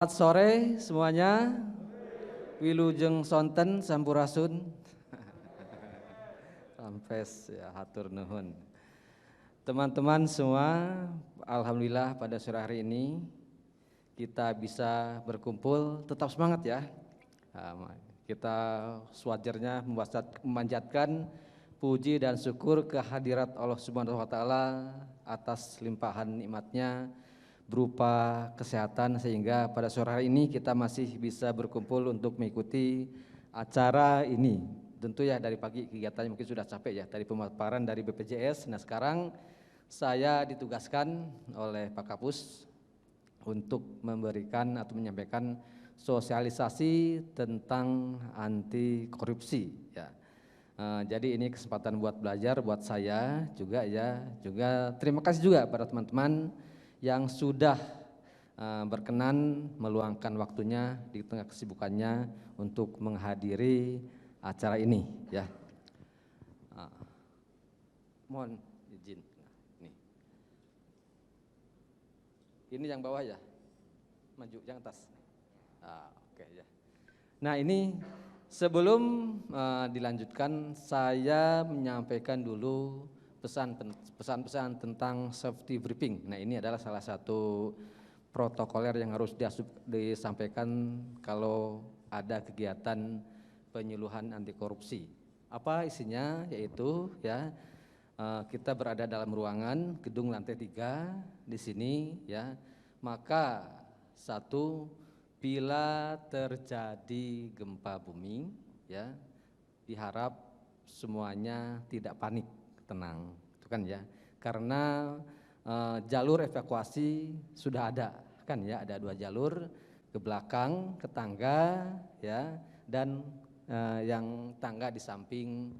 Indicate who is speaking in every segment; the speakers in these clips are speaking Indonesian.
Speaker 1: Selamat sore semuanya. Wilujeng sonten sampurasun. Sampes ya hatur nuhun. Teman-teman semua, alhamdulillah pada sore hari ini kita bisa berkumpul. Tetap semangat ya. Kita sewajarnya memanjatkan puji dan syukur kehadirat Allah Subhanahu wa taala atas limpahan nikmatnya berupa kesehatan, sehingga pada sore hari ini kita masih bisa berkumpul untuk mengikuti acara ini. Tentu ya dari pagi kegiatannya mungkin sudah capek ya, dari pemaparan dari BPJS. Nah sekarang saya ditugaskan oleh Pak Kapus untuk memberikan atau menyampaikan sosialisasi tentang anti korupsi ya. Jadi ini kesempatan buat belajar buat saya juga ya, juga terima kasih juga pada teman-teman yang sudah berkenan meluangkan waktunya di tengah kesibukannya untuk menghadiri acara ini ya. Mohon izin. Ini yang bawah ya, maju yang atas. Oke ya. Nah ini sebelum dilanjutkan, saya menyampaikan dulu pesan-pesan tentang safety briefing. Nah ini adalah salah satu protokoler yang harus disampaikan kalau ada kegiatan penyuluhan anti korupsi. Apa isinya? Yaitu ya kita berada dalam ruangan gedung lantai 3 di sini ya. Maka satu, bila terjadi gempa bumi ya, diharap semuanya tidak panik, tenang, itu kan ya. Karena jalur evakuasi sudah ada kan ya, ada 2 jalur, ke belakang, ke tangga ya, dan yang tangga di samping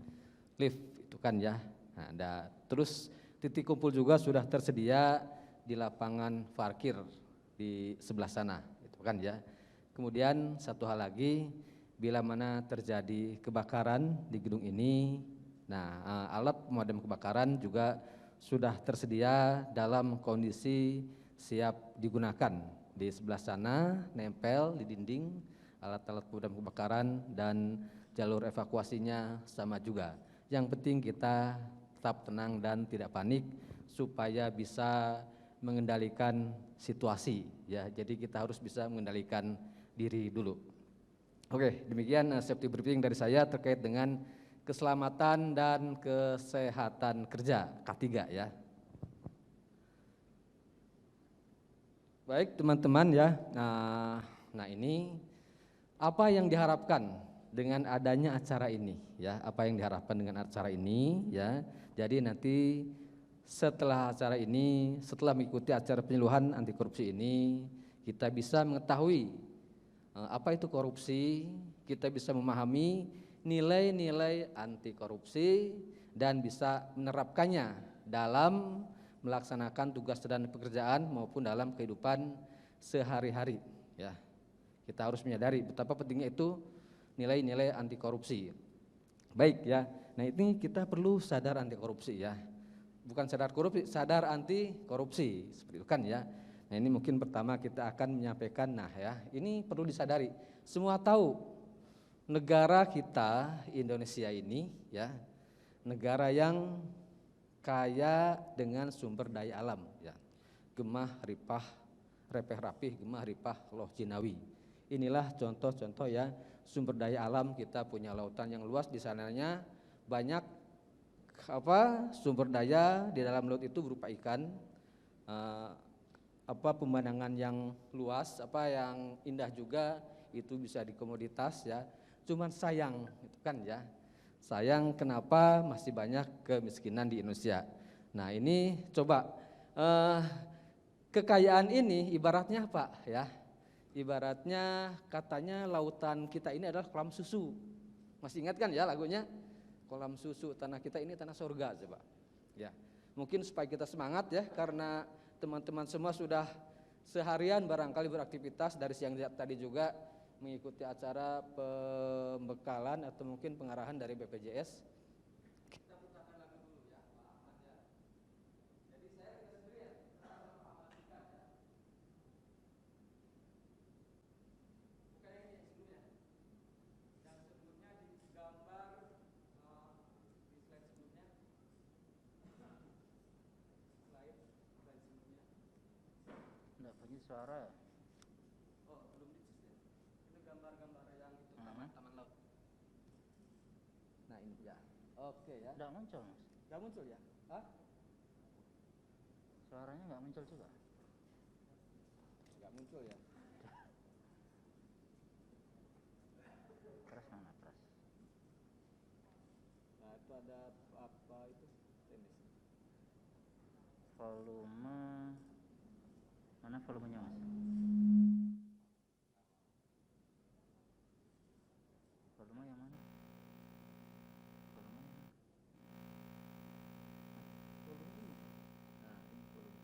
Speaker 1: lift itu kan ya. Nah, terus titik kumpul juga sudah tersedia di lapangan parkir di sebelah sana, itu kan ya. Kemudian satu hal lagi, bila mana terjadi kebakaran di gedung ini, nah alat pemadam kebakaran juga sudah tersedia dalam kondisi siap digunakan. Di sebelah sana nempel di dinding alat-alat pemadam kebakaran dan jalur evakuasinya sama juga. Yang penting kita tetap tenang dan tidak panik supaya bisa mengendalikan situasi ya. Jadi kita harus bisa mengendalikan diri dulu. Oke, demikian safety briefing dari saya terkait dengan keselamatan dan kesehatan kerja K3 ya. Baik teman-teman ya. Nah ini apa yang diharapkan dengan adanya acara ini ya, apa yang diharapkan dengan acara ini ya. Jadi nanti setelah acara ini, setelah mengikuti acara penyuluhan anti korupsi ini, kita bisa mengetahui apa itu korupsi, kita bisa memahami nilai-nilai anti korupsi dan bisa menerapkannya dalam melaksanakan tugas dan pekerjaan maupun dalam kehidupan sehari-hari ya. Kita harus menyadari betapa pentingnya itu nilai-nilai anti korupsi. Baik ya. Nah, ini kita perlu sadar anti korupsi ya. Bukan sadar korupsi, sadar anti korupsi. Seperti itu kan ya. Nah, ini mungkin pertama kita akan menyampaikan, nah ya, ini perlu disadari. Semua tahu negara kita Indonesia ini ya, negara yang kaya dengan sumber daya alam ya. Gemah ripah repeh rapih, gemah ripah loh jinawi. Inilah contoh-contoh ya sumber daya alam. Kita punya lautan yang luas, di sananya banyak sumber daya di dalam laut itu berupa ikan, pemandangan yang luas, yang indah juga itu bisa dikomoditas ya. Cuman sayang itu kan ya. Sayang kenapa masih banyak kemiskinan di Indonesia. Nah, ini coba kekayaan ini ibaratnya apa ya? Ibaratnya katanya lautan kita ini adalah kolam susu. Masih ingat kan ya lagunya? Kolam susu, tanah kita ini tanah surga coba. Ya. Mungkin supaya kita semangat ya, karena teman-teman semua sudah seharian barangkali beraktivitas dari siang tadi juga mengikuti acara pembekalan atau mungkin pengarahan dari BPJS. Kita putarkan lagu dulu ya, Pak Ahmad ya. Jadi saya tidak sendirian, sama Pak Ahmad juga ya.
Speaker 2: suara ya?
Speaker 1: Oh, belum di Ini gambar-gambar yang itu taman laut. Nah, ini ya. Oke ya.
Speaker 2: Nggak muncul mas.
Speaker 1: Gak muncul ya? Hah?
Speaker 2: Suaranya nggak muncul juga.
Speaker 1: Gak muncul ya?
Speaker 2: Pras mana pras?
Speaker 1: Nah, itu ada apa itu? Tenis.
Speaker 2: Volume mana volumenya mas? Volume yang mana? Volume yang mana?
Speaker 1: Volume ini. Nah, ini volume.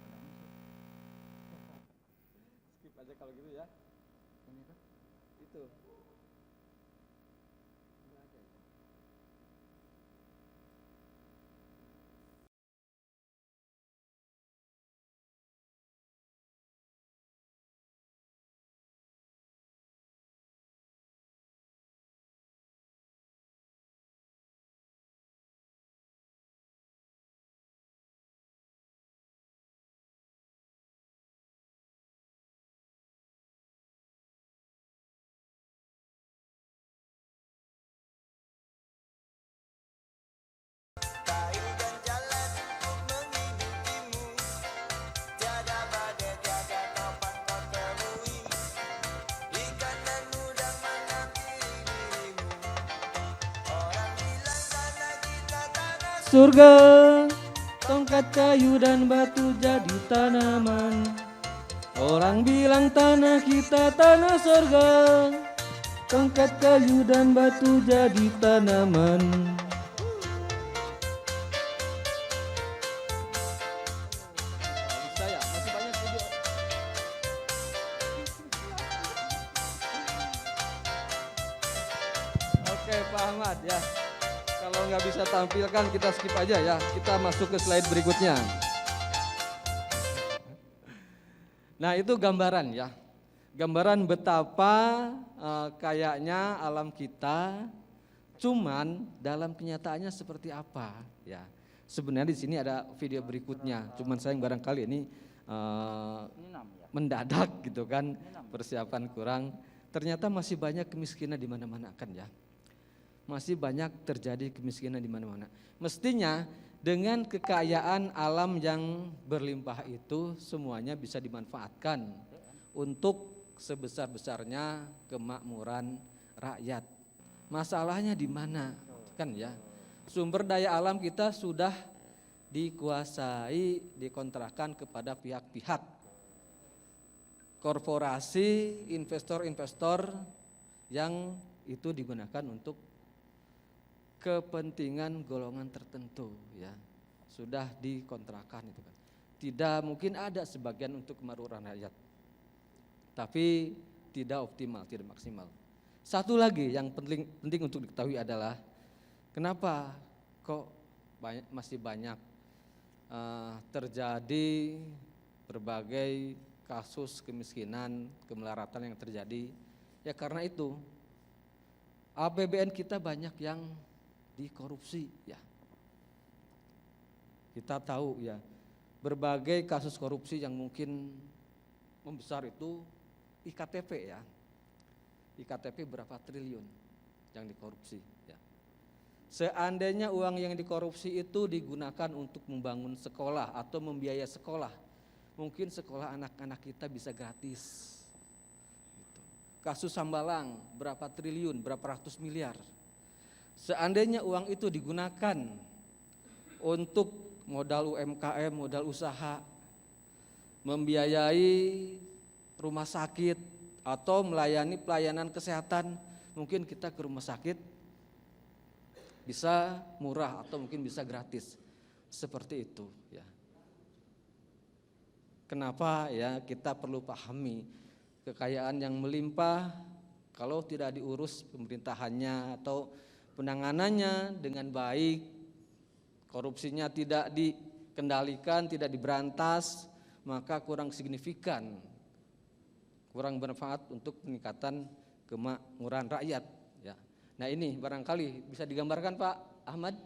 Speaker 2: Nggak muncul.
Speaker 1: Skip aja kalau gitu ya.
Speaker 2: Ini tuh.
Speaker 1: Itu. Ini aja ya.
Speaker 3: Kayu dan jalan untuk menghidupimu, tiada badai, tiada topan kau temui. Ikan dan udang menghampiri dirimu. Orang bilang tanah kita tanah
Speaker 1: Surga, tongkat kayu dan batu jadi tanaman. Orang bilang tanah kita tanah surga, tongkat kayu dan batu jadi tanaman. Bisa ya? Masih banyak video. Oke Pak Ahmad ya. Kalau nggak bisa tampilkan kita skip aja ya. Kita masuk ke slide berikutnya. Nah itu gambaran ya. Gambaran betapa kayaknya alam kita, cuman dalam kenyataannya seperti apa ya. Sebenarnya di sini ada video berikutnya, cuman saya barangkali ini
Speaker 2: Ini 6 ya.
Speaker 1: mendadak gitu kan, persiapan kurang. Ternyata masih banyak kemiskinan di mana-mana kan ya. Masih banyak terjadi kemiskinan di mana-mana. Mestinya dengan kekayaan alam yang berlimpah itu semuanya bisa dimanfaatkan untuk sebesar-besarnya kemakmuran rakyat. Masalahnya di mana? Kan ya. Sumber daya alam kita sudah dikuasai, dikontrakan kepada pihak-pihak korporasi, investor-investor yang itu digunakan untuk kepentingan golongan tertentu ya. Sudah dikontrakan itu kan. Tidak mungkin ada sebagian untuk kemakmuran rakyat. Tapi tidak optimal, tidak maksimal. Satu lagi yang penting untuk diketahui adalah kenapa kok masih banyak terjadi berbagai kasus kemiskinan, kemelaratan yang terjadi. Ya karena itu APBN kita banyak yang dikorupsi ya. Kita tahu ya berbagai kasus korupsi yang mungkin membesar itu IKTP ya. IKTP berapa triliun yang dikorupsi ya. Seandainya uang yang dikorupsi itu digunakan untuk membangun sekolah atau membiayai sekolah, mungkin sekolah anak-anak kita bisa gratis. Gitu. Kasus Hambalang berapa triliun, berapa ratus miliar. Seandainya uang itu digunakan untuk modal UMKM, modal usaha, membiayai rumah sakit atau melayani pelayanan kesehatan, mungkin kita ke rumah sakit bisa murah atau mungkin bisa gratis. Seperti itu ya. Kenapa ya kita perlu pahami kekayaan yang melimpah kalau tidak diurus pemerintahannya atau penanganannya dengan baik, korupsinya tidak dikendalikan, tidak diberantas, maka kurang signifikan, kurang bermanfaat untuk peningkatan kemakmuran rakyat ya. Nah ini barangkali bisa digambarkan Pak Ahmad.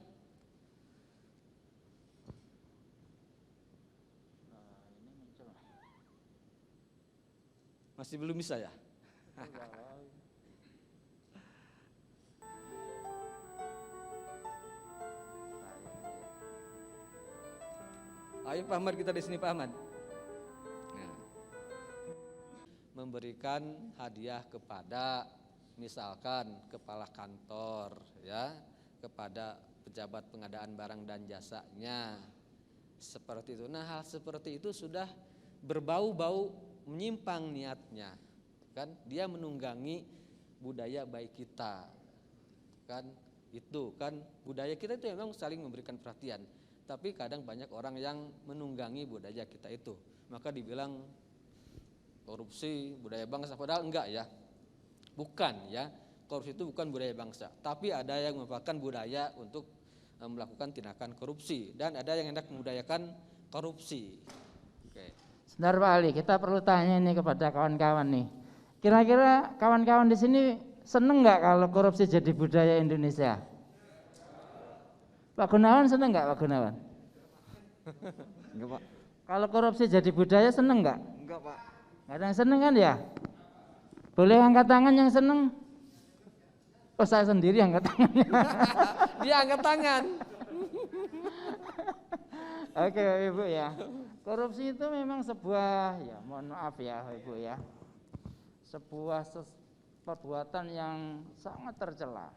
Speaker 2: Ini muncul.
Speaker 1: Masih belum bisa ya? Ayo Pak Ahmad, kita di sini Pak Ahmad. Nah, memberikan hadiah kepada misalkan kepala kantor ya, kepada pejabat pengadaan barang dan jasanya. Seperti itu. Nah, hal seperti itu sudah berbau-bau menyimpang niatnya. Kan dia menunggangi budaya baik kita. Kan itu kan budaya kita itu memang saling memberikan perhatian. Tapi kadang banyak orang yang menunggangi budaya kita itu. Maka dibilang korupsi budaya bangsa, padahal enggak ya. Bukan ya. Korupsi itu bukan budaya bangsa, tapi ada yang merupakan budaya untuk melakukan tindakan korupsi dan ada yang hendak membudayakan korupsi. Oke.
Speaker 2: Sebentar Pak Ali, kita perlu tanya ini kepada kawan-kawan nih. Kira-kira kawan-kawan di sini seneng nggak kalau korupsi jadi budaya Indonesia? Pak Gunawan seneng nggak Pak Gunawan?
Speaker 4: Enggak Pak.
Speaker 2: Kalau korupsi jadi budaya seneng nggak?
Speaker 4: Enggak Pak.
Speaker 2: Nggak ada yang seneng kan ya? Boleh angkat tangan yang seneng? Oh saya sendiri angkat tangannya.
Speaker 1: Dia angkat tangan.
Speaker 2: Oke Ibu ya. Korupsi itu memang sebuah, ya mohon maaf ya Ibu ya, sebuah perbuatan yang sangat tercela.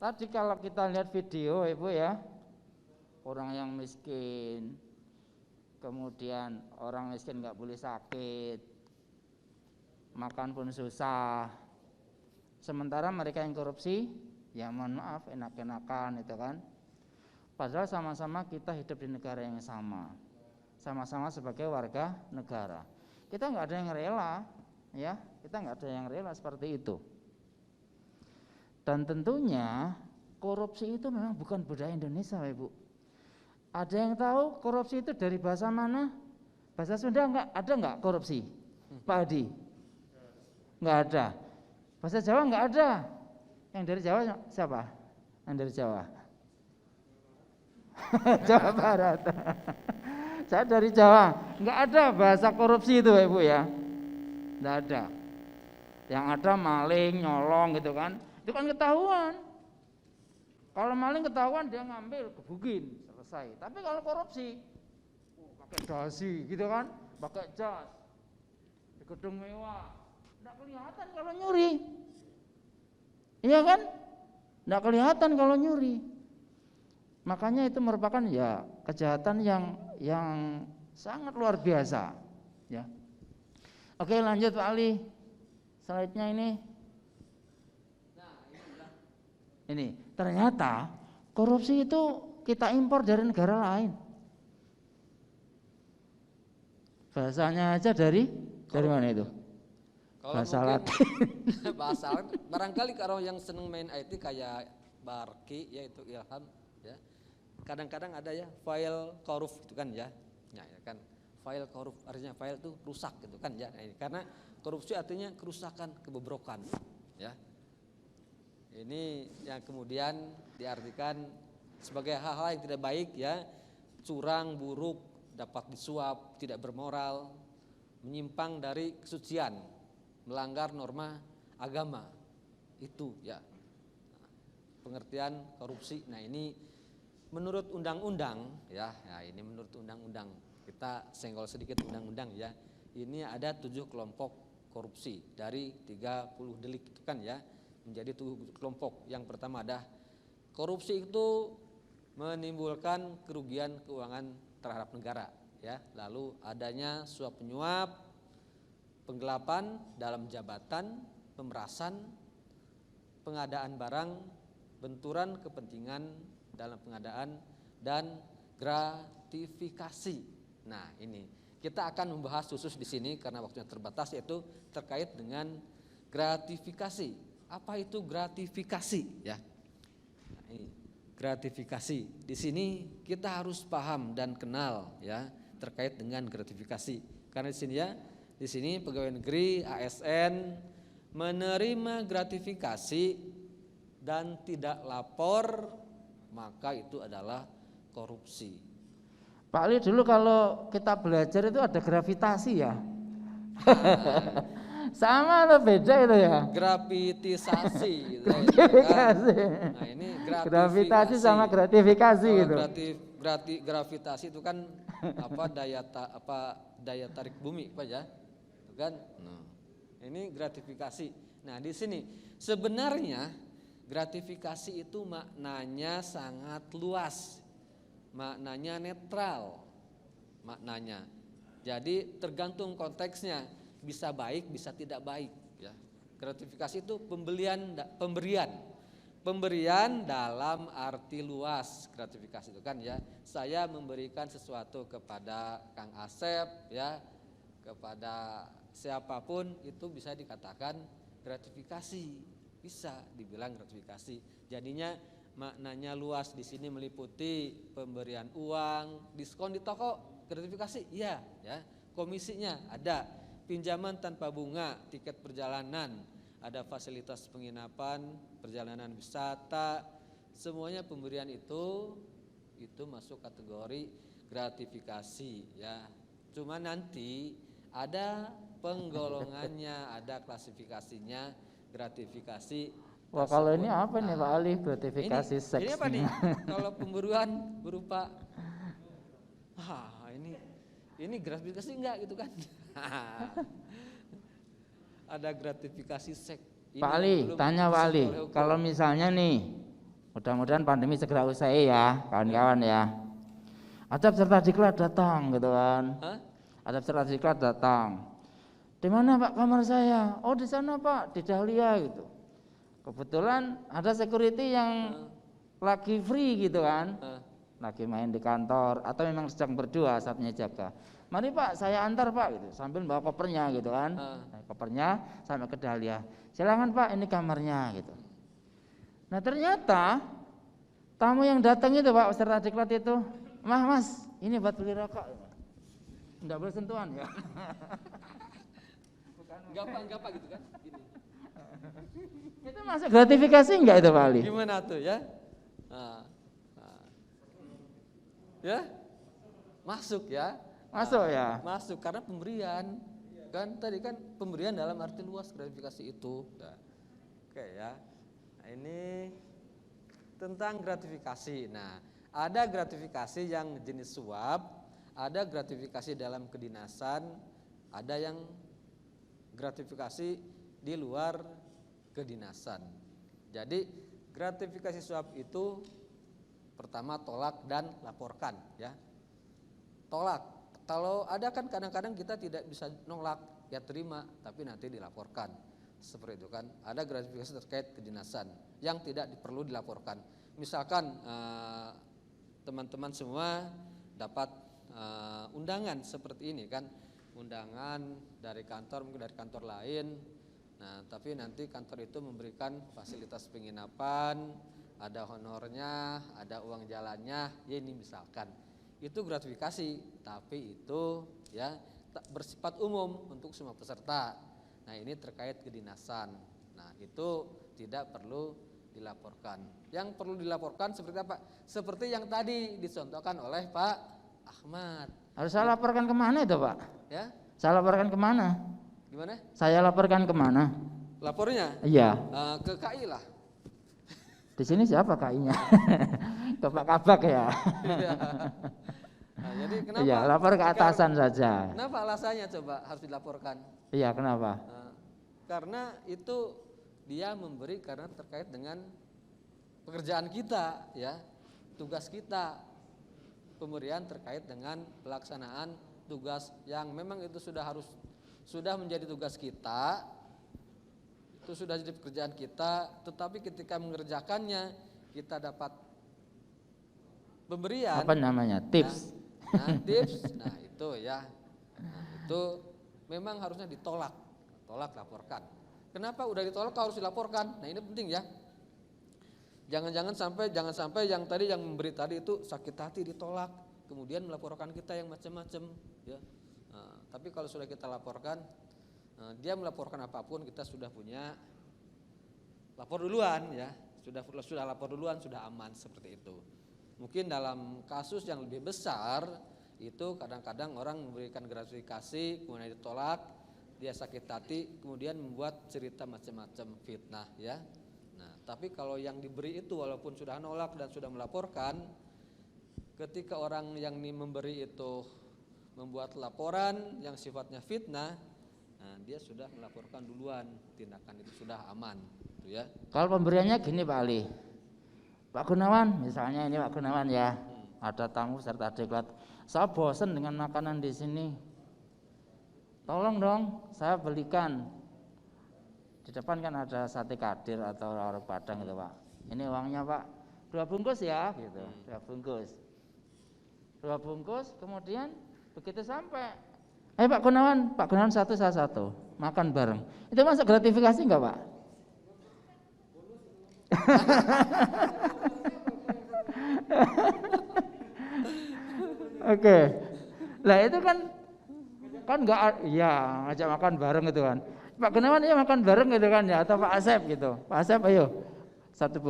Speaker 2: Tadi kalau kita lihat video Ibu ya, orang yang miskin, kemudian orang miskin nggak boleh sakit, makan pun susah. Sementara mereka yang korupsi, ya mohon maaf enak-enakan itu kan. Padahal sama-sama kita hidup di negara yang sama, sama-sama sebagai warga negara. Kita nggak ada yang rela, ya kita nggak ada yang rela seperti itu. Dan tentunya korupsi itu memang bukan budaya Indonesia, Ibu. Ada yang tahu korupsi itu dari bahasa mana? Bahasa Sunda ada nggak korupsi? Pak Adi? Nggak ada. Bahasa Jawa nggak ada. Yang dari Jawa siapa? Yang dari Jawa? Jawa Barat. Saya dari Jawa. Nggak ada bahasa korupsi itu, Ibu ya. Nggak ada. Yang ada maling, nyolong gitu kan. Itu kan ketahuan. Kalau maling ketahuan dia ngambil, gebugin, selesai. Tapi kalau korupsi, pakai dasi gitu kan, pakai jas, di gedung mewah, nggak kelihatan kalau nyuri. Iya kan? Nggak kelihatan kalau nyuri. Makanya itu merupakan ya kejahatan yang sangat luar biasa. Ya. Oke lanjut Pak Ali, slide-nya ini. Ini ternyata korupsi itu kita impor dari negara lain. Bahasanya aja dari mana itu?
Speaker 1: Kalau
Speaker 2: Bahasa
Speaker 1: mungkin
Speaker 2: Latin.
Speaker 1: bahasa Latin. Barangkali kalau yang seneng main IT kayak Barki ya itu Ilham ya. Kadang-kadang ada ya file korup itu kan ya. Ya kan. File korup artinya file itu rusak gitu kan ya. Nah, ini karena korupsi artinya kerusakan, kebobrokan ya. Ini yang kemudian diartikan sebagai hal-hal yang tidak baik ya, curang, buruk, dapat disuap, tidak bermoral, menyimpang dari kesucian, melanggar norma agama. Itu ya pengertian korupsi. Nah ini menurut undang-undang ya, ini menurut undang-undang. Kita senggol sedikit undang-undang ya. Ini ada 7 kelompok korupsi dari 30 delik itu kan ya. Menjadi 7 kelompok. Yang pertama ada korupsi itu menimbulkan kerugian keuangan terhadap negara ya. Lalu adanya suap penyuap, penggelapan dalam jabatan, pemerasan, pengadaan barang, benturan kepentingan dalam pengadaan dan gratifikasi. Nah, ini kita akan membahas khusus di sini karena waktunya terbatas yaitu terkait dengan gratifikasi. Apa itu gratifikasi ya? Nah, ini gratifikasi. Di sini kita harus paham dan kenal ya terkait dengan gratifikasi. Karena di sini ya, di sini pegawai negeri ASN menerima gratifikasi dan tidak lapor, maka itu adalah korupsi.
Speaker 2: Pak Ali, dulu kalau kita belajar itu ada gravitasi ya. Sama atau beda itu ya?
Speaker 1: Gravitisasi gitu ya,
Speaker 2: Gratifikasi.
Speaker 1: Nah, ini
Speaker 2: Gravitasi sama gratifikasi
Speaker 1: Kalau
Speaker 2: gitu.
Speaker 1: gravitasi itu kan daya tarik bumi apa ya? Itu kan. Nah, ini gratifikasi. Nah, di sini sebenarnya gratifikasi itu maknanya sangat luas. Maknanya netral. Maknanya. Jadi tergantung konteksnya, bisa baik, bisa tidak baik ya. Gratifikasi itu pemberian dalam arti luas. Gratifikasi itu kan ya, saya memberikan sesuatu kepada Kang Asep ya, kepada siapapun itu bisa dikatakan gratifikasi, bisa dibilang gratifikasi. Jadinya maknanya luas, di sini meliputi pemberian uang, diskon di toko, gratifikasi, iya ya. Komisinya ada, pinjaman tanpa bunga, tiket perjalanan, ada fasilitas penginapan, perjalanan wisata, semuanya pemberian itu masuk kategori gratifikasi ya. Cuma nanti ada penggolongannya, ada klasifikasinya gratifikasi.
Speaker 2: Wah, kalau ini
Speaker 1: tersebut.
Speaker 2: apa nih Pak Ali, gratifikasi seks?
Speaker 1: Ini apa nih? Kalau pemburuan berupa ini gratifikasi enggak gitu kan? Ada gratifikasi seks.
Speaker 2: Pak Ali, tanya Pak Ali, kalau misalnya nih, mudah-mudahan pandemi segera usai ya, kawan-kawan ya. Ada peserta diklat datang gitu kan. Ada peserta diklat datang. Di mana Pak kamar saya? Oh, di sana Pak, di Dahlia gitu. Kebetulan ada security yang lagi free gitu kan, lagi main di kantor atau memang sedang berdua saatnya jaga. Mari Pak, saya antar Pak gitu, sambil bawa kopernya gitu kan, kopernya sampai ke Dahlia. Silakan Pak, ini kamarnya gitu. Nah ternyata tamu yang datang itu Pak, peserta diklat itu, Mas, ini buat beli rokok. Enggak boleh sentuhan ya.
Speaker 1: Gampang gitu kan? Gini.
Speaker 2: Itu masuk gratifikasi enggak itu Pak Ali?
Speaker 1: Gimana tuh ya? Ya? Masuk ya?
Speaker 2: Masuk ya?
Speaker 1: Masuk karena pemberian. Kan tadi kan pemberian dalam arti luas gratifikasi itu. Nah, oke ya. Nah, ini tentang gratifikasi. Nah, ada gratifikasi yang jenis suap, ada gratifikasi dalam kedinasan, ada yang gratifikasi di luar kedinasan. Jadi gratifikasi suap itu pertama tolak dan laporkan ya. Tolak, kalau ada kan kadang-kadang kita tidak bisa nolak, ya terima tapi nanti dilaporkan. Seperti itu kan. Ada gratifikasi terkait kedinasan yang tidak perlu dilaporkan. Misalkan teman-teman semua dapat undangan seperti ini kan. Undangan dari kantor, mungkin dari kantor lain. Nah, tapi nanti kantor itu memberikan fasilitas penginapan, ada honornya, ada uang jalannya, ya ini misalkan. Itu gratifikasi, tapi itu ya bersifat umum untuk semua peserta. Nah, ini terkait kedinasan. Nah, itu tidak perlu dilaporkan. Yang perlu dilaporkan seperti apa? Seperti yang tadi dicontohkan oleh Pak Ahmad.
Speaker 2: Harus saya laporkan kemana itu Pak?
Speaker 1: Ya?
Speaker 2: Saya laporkan kemana?
Speaker 1: Gimana?
Speaker 2: Saya laporkan kemana?
Speaker 1: Lapornya?
Speaker 2: Iya.
Speaker 1: Ke KI lah.
Speaker 2: Di sini siapa KI-nya? Ke Pak Kabak ya.
Speaker 1: Iya. Nah, jadi kenapa?
Speaker 2: Iya, lapor ke atasan saja.
Speaker 1: Kenapa alasannya coba harus dilaporkan?
Speaker 2: Iya, kenapa?
Speaker 1: Karena itu dia memberi karena terkait dengan pekerjaan kita, ya, tugas kita, pemberian terkait dengan pelaksanaan tugas yang memang itu sudah menjadi tugas kita, itu sudah jadi pekerjaan kita, tetapi ketika mengerjakannya kita dapat pemberian.
Speaker 2: Apa namanya? Tips.
Speaker 1: Tips. Nah, itu ya. Nah, itu memang harusnya ditolak, laporkan. Kenapa udah ditolak harus dilaporkan? Nah, ini penting ya. Jangan sampai yang tadi yang memberi tadi itu sakit hati ditolak, kemudian melaporkan kita yang macam-macam, ya. Tapi kalau sudah kita laporkan, dia melaporkan apapun kita sudah punya lapor duluan, ya, sudah lapor duluan, sudah aman seperti itu. Mungkin dalam kasus yang lebih besar itu kadang-kadang orang memberikan gratifikasi kemudian ditolak, dia sakit hati, kemudian membuat cerita macam-macam fitnah ya. Nah, tapi kalau yang diberi itu walaupun sudah nolak dan sudah melaporkan, ketika orang yang memberi itu membuat laporan yang sifatnya fitnah, nah dia sudah melaporkan duluan, tindakan itu sudah aman, gitu ya.
Speaker 2: Kalau pemberiannya gini Pak Ali, Pak Gunawan, misalnya ini Pak Gunawan ya, ada tamu serta diklat, saya bosan dengan makanan di sini, tolong dong saya belikan. Di depan kan ada sate kadir atau lorok padang gitu Pak. Ini uangnya Pak, 2 bungkus ya, gitu, 2 bungkus. 2 bungkus, kemudian begitu sampai, Pak Gunawan satu, saya satu, makan bareng. Itu masuk gratifikasi enggak Pak? Oke, lah itu kan enggak, ya ngajak makan bareng gitu kan. Pak Gunawan ya makan bareng gitu kan ya, atau Pak Asep gitu. Pak Asep ayo, 1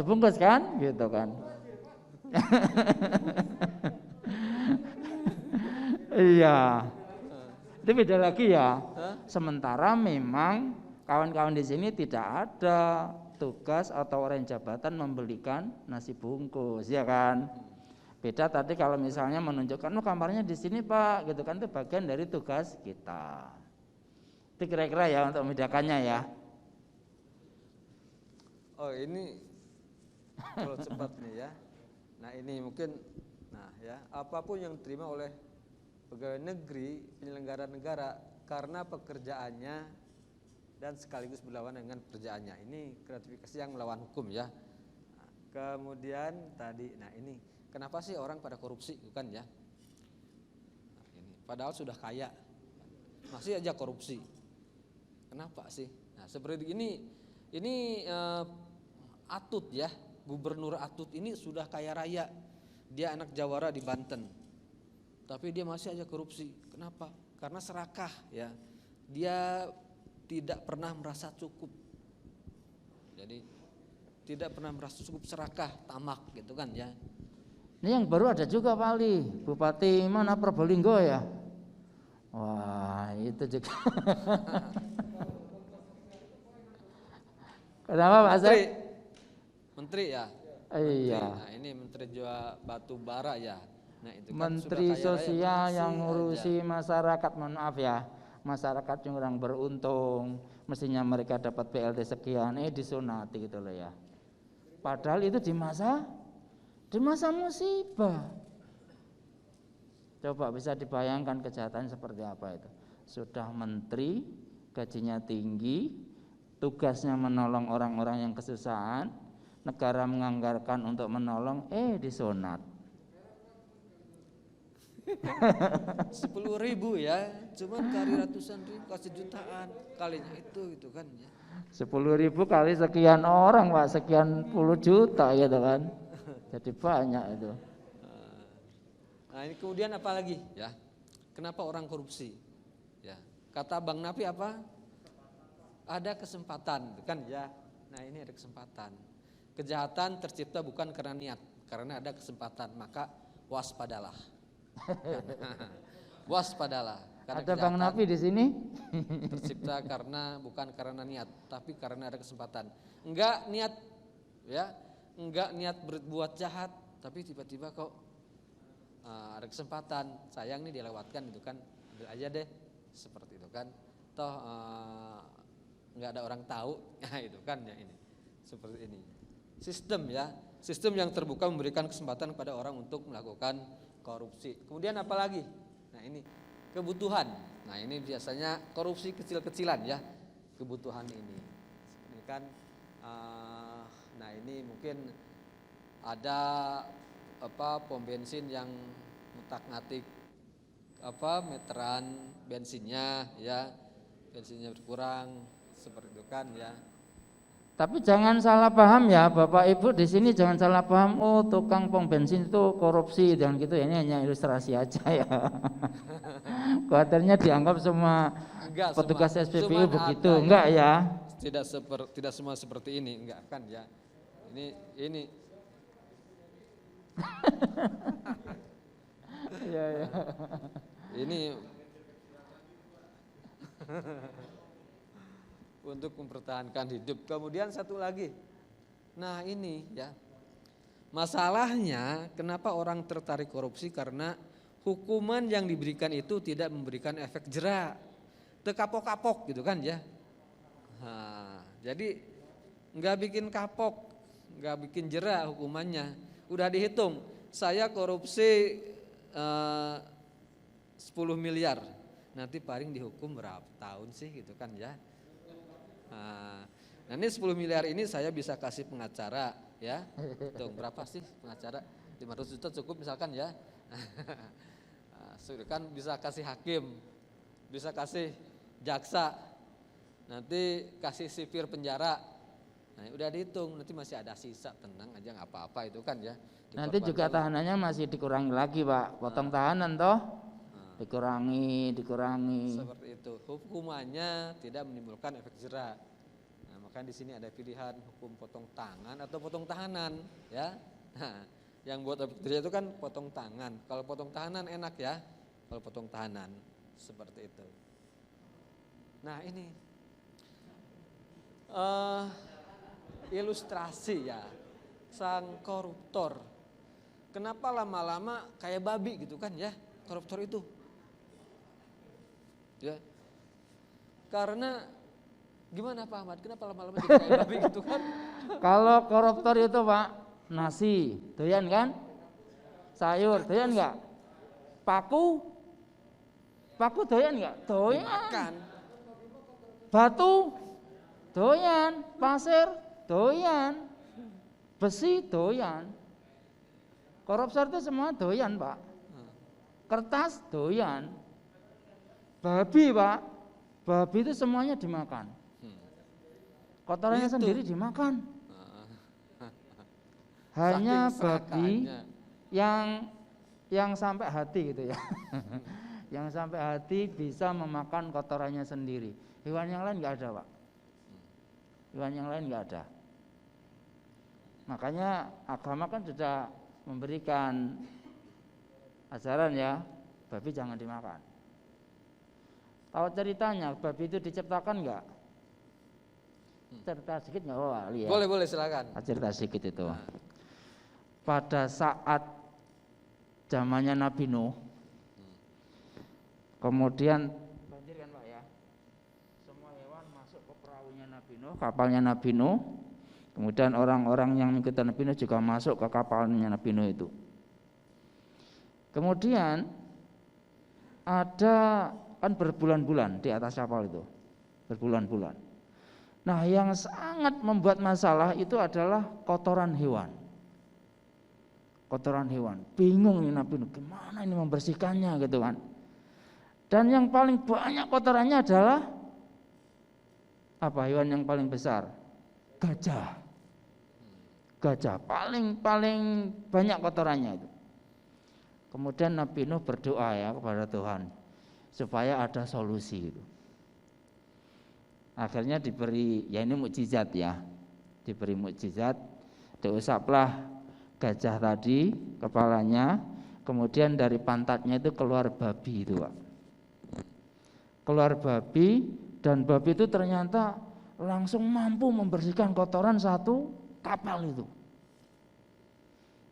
Speaker 2: bungkus kan, gitu kan. Iya, itu beda lagi ya. Sementara memang kawan-kawan di sini tidak ada tugas atau orang jabatan membelikan nasi bungkus, ya kan? Beda tadi kalau misalnya menunjukkan, oh kamarnya di sini Pak, gitu kan, itu bagian dari tugas kita. Itu kira-kira ya untuk membedakannya ya.
Speaker 1: Oh ini kalau cepat nih ya. Nah ini mungkin, nah ya apapun yang diterima oleh pegawai negeri penyelenggara negara karena pekerjaannya dan sekaligus berlawanan dengan pekerjaannya, ini gratifikasi yang melawan hukum ya. Nah, kemudian tadi, nah ini kenapa sih orang pada korupsi, bukan ya? Nah, ini padahal sudah kaya masih aja korupsi. Kenapa sih? Nah seperti ini Atut ya, Gubernur Atut ini sudah kaya raya, dia anak jawara di Banten, tapi dia masih aja korupsi. Kenapa? Karena serakah ya, dia tidak pernah merasa cukup. Jadi tidak pernah merasa cukup, serakah, tamak gitu kan ya.
Speaker 2: Ini yang baru ada juga Pak Ali, Bupati mana Probolinggo ya. Wah itu juga. Kenapa Pak Asep?
Speaker 1: Menteri ya.
Speaker 2: Iya.
Speaker 1: Nah ini Menteri Jual Batu Bara ya. Nah itu kan
Speaker 2: Menteri
Speaker 1: sudah kaya raya,
Speaker 2: Sosial yang
Speaker 1: masih
Speaker 2: ngurusi
Speaker 1: aja.
Speaker 2: masyarakat, mohon maaf ya, masyarakat yang kurang beruntung, mestinya mereka dapat BLT sekian, disunati gitu loh ya. Padahal itu di masa musibah. Coba bisa dibayangkan kejahatan seperti apa itu. Sudah menteri, gajinya tinggi, tugasnya menolong orang-orang yang kesusahan, negara menganggarkan untuk menolong, disunat.
Speaker 1: 10.000 ya, cuman kali ratusan ribu kasih jutaan, kalinya itu gitu kan ya.
Speaker 2: 10.000 kali sekian orang Pak, sekian puluh juta gitu kan. Jadi banyak itu.
Speaker 1: Nah ini kemudian apa lagi ya? Kenapa orang korupsi? Ya, kata Bang Nafi apa? Ada kesempatan, kan ya. Nah ini ada kesempatan. Kejahatan tercipta bukan karena niat, karena ada kesempatan, maka waspadalah. Waspadalah. Karena
Speaker 2: Ada Bang Nafi di sini.
Speaker 1: tercipta bukan karena niat, tapi karena ada kesempatan. Enggak niat, ya, enggak niat berbuat jahat, tapi tiba-tiba kok ada kesempatan, sayang nih dilewatkan gitu kan, ambil aja deh, seperti itu kan. Toh enggak ada orang tahu, ya itu kan ya ini, seperti ini. Sistem ya, sistem yang terbuka memberikan kesempatan kepada orang untuk melakukan korupsi. Kemudian apa lagi? Nah ini kebutuhan. Nah ini biasanya korupsi kecil-kecilan ya, kebutuhan ini. Ini kan, nah ini mungkin ada pom bensin yang ngutak-ngatik meteran bensinnya ya, bensinnya berkurang seperti itu kan ya.
Speaker 2: Tapi jangan salah paham ya Bapak Ibu di sini, jangan salah paham, oh tukang pom bensin itu korupsi dan gitu ya, ini hanya ilustrasi aja ya. Kuatirnya dianggap semua
Speaker 1: Enggak,
Speaker 2: petugas SPBU begitu,
Speaker 1: ada,
Speaker 2: enggak ya?
Speaker 1: Tidak semua seperti ini, enggak kan ya. Ini
Speaker 2: Iya, iya.
Speaker 1: ini untuk mempertahankan hidup. Kemudian satu lagi. Nah, ini ya. Masalahnya kenapa orang tertarik korupsi karena hukuman yang diberikan itu tidak memberikan efek jera. Tekapok-kapok gitu kan ya. Nah, jadi nggak bikin kapok, nggak bikin jera hukumannya. Udah dihitung, saya korupsi 10 miliar, nanti paling dihukum berapa tahun sih gitu kan ya. Nah ini 10 miliar ini saya bisa kasih pengacara ya. Tuh berapa sih pengacara? 500 juta cukup misalkan ya. Kan bisa kasih hakim, bisa kasih jaksa, nanti kasih sipir penjara. Nah udah dihitung, nanti masih ada sisa, tenang aja nggak apa-apa itu kan ya.
Speaker 2: Nanti juga tahanannya masih dikurangi lagi Pak, potong tahanan toh, dikurangi.
Speaker 1: Seperti itu, hukumannya tidak menimbulkan efek jera. Nah, makanya di sini ada pilihan hukum potong tangan atau potong tahanan, ya. Nah, yang buat efek jera itu kan potong tangan. Kalau potong tahanan enak ya, kalau potong tahanan seperti itu. Nah ini ilustrasi ya, sang koruptor. Kenapa lama-lama kayak babi gitu kan ya, koruptor itu. Ya. Karena gimana Pak Ahmad? Kenapa lama-lama jadi kayak babi gitu kan?
Speaker 2: Kalau koruptor itu Pak, nasi, doyan kan? Sayur, doyan enggak? Paku doyan enggak? Doyan.
Speaker 1: Makan.
Speaker 2: Batu, doyan. Pasir, doyan. Besi, doyan. Koruptor itu semua doyan Pak. Kertas, doyan. Babi Pak, babi itu semuanya dimakan. Kotorannya
Speaker 1: Itu.
Speaker 2: sendiri dimakan. Hanya
Speaker 1: Saking
Speaker 2: babi
Speaker 1: serakahnya.
Speaker 2: yang sampai hati gitu ya. Yang sampai hati bisa memakan kotorannya sendiri. Hewan yang lain nggak ada Pak. Hewan yang lain nggak ada. Makanya agama kan sudah memberikan ajaran ya, babi jangan dimakan. Tahu ceritanya babi itu diciptakan enggak? Cerita sedikit enggak apa-apa ya?
Speaker 1: Boleh silakan.
Speaker 2: Cerita sedikit itu. Pada saat zamannya Nabi Nuh, kemudian banjir kan Pak ya, semua hewan masuk ke perahunya Nabi Nuh, kapalnya Nabi Nuh. Kemudian orang-orang yang mengikuti Nabi Nuh juga masuk ke kapalnya Nabi Nuh itu. Kemudian ada kan berbulan-bulan di atas kapal itu, berbulan-bulan. Nah yang sangat membuat masalah itu adalah kotoran hewan. Kotoran hewan, bingung nih Nabi Nuh, gimana ini membersihkannya gitu kan. Dan yang paling banyak kotorannya adalah apa? Hewan yang paling besar, gajah. Gajah paling banyak kotorannya itu. Kemudian Nabi Nuh berdoa ya kepada Tuhan supaya ada solusi itu. Akhirnya diberi, ya ini mukjizat ya, diberi mukjizat, diusaplah gajah tadi kepalanya, kemudian dari pantatnya itu keluar babi itu Pak. Keluar babi, dan babi itu ternyata langsung mampu membersihkan kotoran satu kapal itu.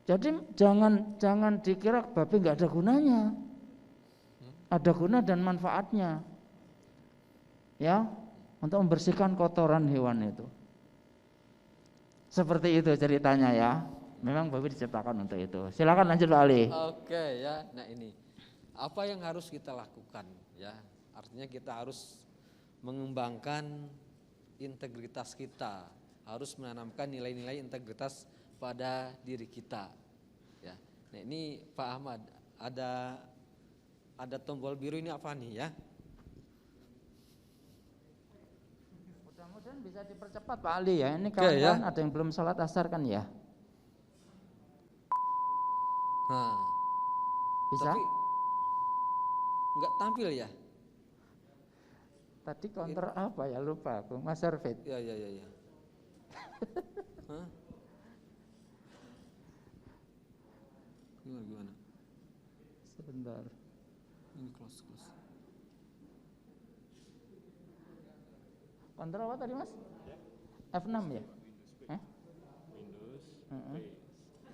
Speaker 2: Jadi jangan dikira babi nggak ada gunanya, ada guna dan manfaatnya, ya, untuk membersihkan kotoran hewan itu. Seperti itu ceritanya ya. Memang babi diciptakan untuk itu. Silakan lanjut Pak Ali.
Speaker 1: Oke ya. Nah ini apa yang harus kita lakukan ya? Artinya kita harus mengembangkan integritas kita, harus menanamkan nilai-nilai integritas pada diri kita. Ya. Nah ini Pak Ahmad ada tombol biru ini apa nih ya?
Speaker 2: Mudah-mudahan bisa dipercepat Pak Ali ya. Ini kawan-kawan ada yang belum sholat asar kan ya?
Speaker 1: Nah,
Speaker 2: Bisa?
Speaker 1: tapi nggak tampil ya?
Speaker 2: Tadi counter apa ya, lupa aku. Mas Arfit.
Speaker 1: Ya. Hah? Gimana?
Speaker 2: Sebentar.
Speaker 1: Ini close.
Speaker 2: Kontrol apa tadi Mas? F6 ya?
Speaker 5: Windows.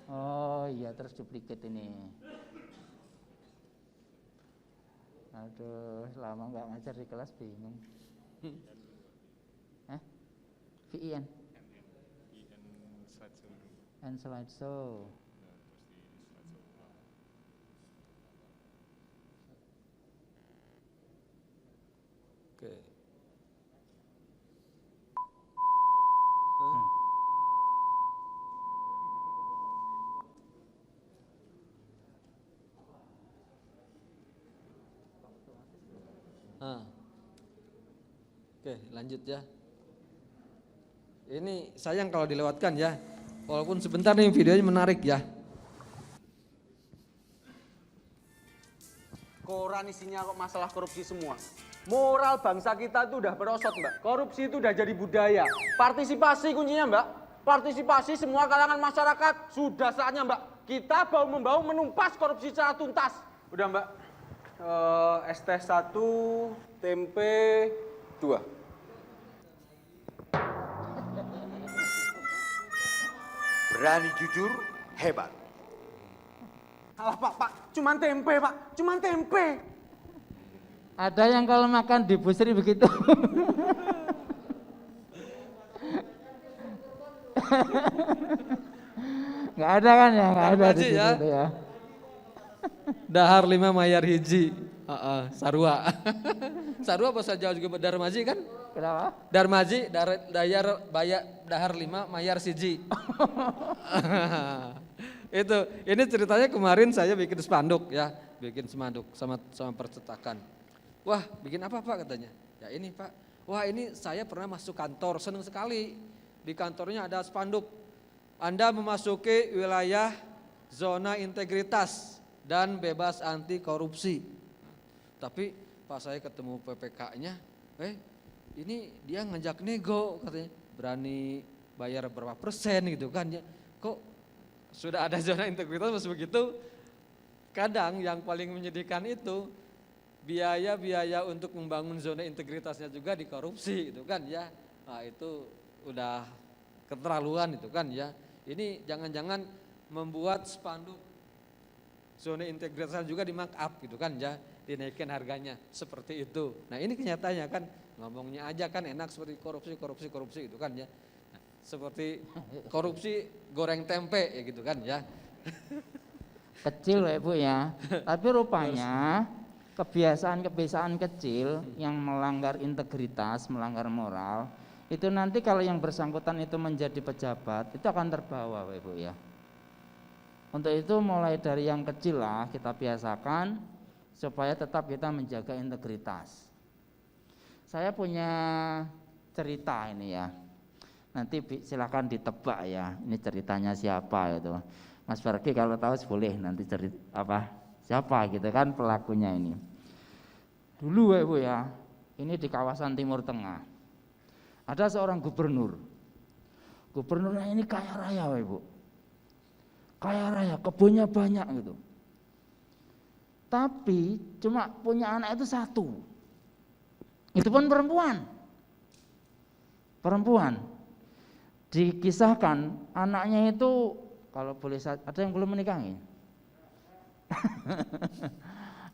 Speaker 2: Oh iya, terus duplicate ini. Aduh, lama nggak ngajar di kelas bingung. VIN
Speaker 5: slideshow.
Speaker 2: and slideshow.
Speaker 1: Oke. Oke, lanjut ya. Ini sayang kalau dilewatkan ya. Walaupun sebentar nih videonya menarik ya.
Speaker 6: Koran isinya kok masalah korupsi semua. Moral bangsa kita itu udah merosot, Mbak. Korupsi itu udah jadi budaya. Partisipasi kuncinya, Mbak. Partisipasi semua kalangan masyarakat. Sudah saatnya, Mbak. Kita membawa menumpas korupsi secara tuntas. Udah, Mbak. ST 1, tempe 2.
Speaker 3: Berani jujur, hebat.
Speaker 6: Alah, Pak. Cuman tempe, Pak. Cuman tempe.
Speaker 2: Ada yang kalau makan di busri begitu. Nggak ada kan ya? Nggak ada di
Speaker 1: Haji ya.
Speaker 2: situ ya.
Speaker 1: Dahar 5 mayar hiji. Sarua. Sarua bahasa Jawa juga Darmaji kan?
Speaker 2: Kenapa?
Speaker 1: Darmaji, dahar 5 mayar siji. Ini ceritanya kemarin saya bikin spanduk ya, bikin spanduk sama percetakan. Wah, bikin apa Pak katanya? Ya ini Pak. Wah, ini saya pernah masuk kantor, senang sekali. Di kantornya ada spanduk. Anda memasuki wilayah zona integritas dan bebas anti korupsi. Tapi pas saya ketemu PPK-nya, ini dia ngajak nego katanya, berani bayar berapa persen gitu kan ya. Kok sudah ada zona integritas masih begitu? Kadang yang paling menyedihkan itu biaya-biaya untuk membangun zona integritasnya juga dikorupsi gitu kan ya. Nah itu udah keterlaluan itu kan ya. Ini jangan-jangan membuat spanduk zona integritasnya juga di markup gitu kan ya, dinaikkan harganya seperti itu. Nah ini kenyataannya kan, ngomongnya aja kan enak seperti korupsi gitu kan ya. Nah, seperti korupsi goreng tempe ya gitu kan ya.
Speaker 2: Kecil ya Bu ya. Tapi rupanya kebiasaan-kebiasaan kecil yang melanggar integritas, melanggar moral, itu nanti kalau yang bersangkutan itu menjadi pejabat, itu akan terbawa Pak Ibu ya. Untuk itu mulai dari yang kecil lah kita biasakan supaya tetap kita menjaga integritas. Saya punya cerita ini ya. Nanti silakan ditebak ya. Ini ceritanya siapa itu. Mas Farki kalau tahu boleh nanti cerita siapa gitu kan pelakunya ini. Dulu Ibu ya, ini di kawasan Timur Tengah. Ada seorang gubernur. Gubernurnya ini kaya raya Ibu. Kaya raya, kebunnya banyak gitu. Tapi cuma punya anak itu satu. Itu pun perempuan. Perempuan. Dikisahkan anaknya itu kalau boleh ada yang belum menikahi.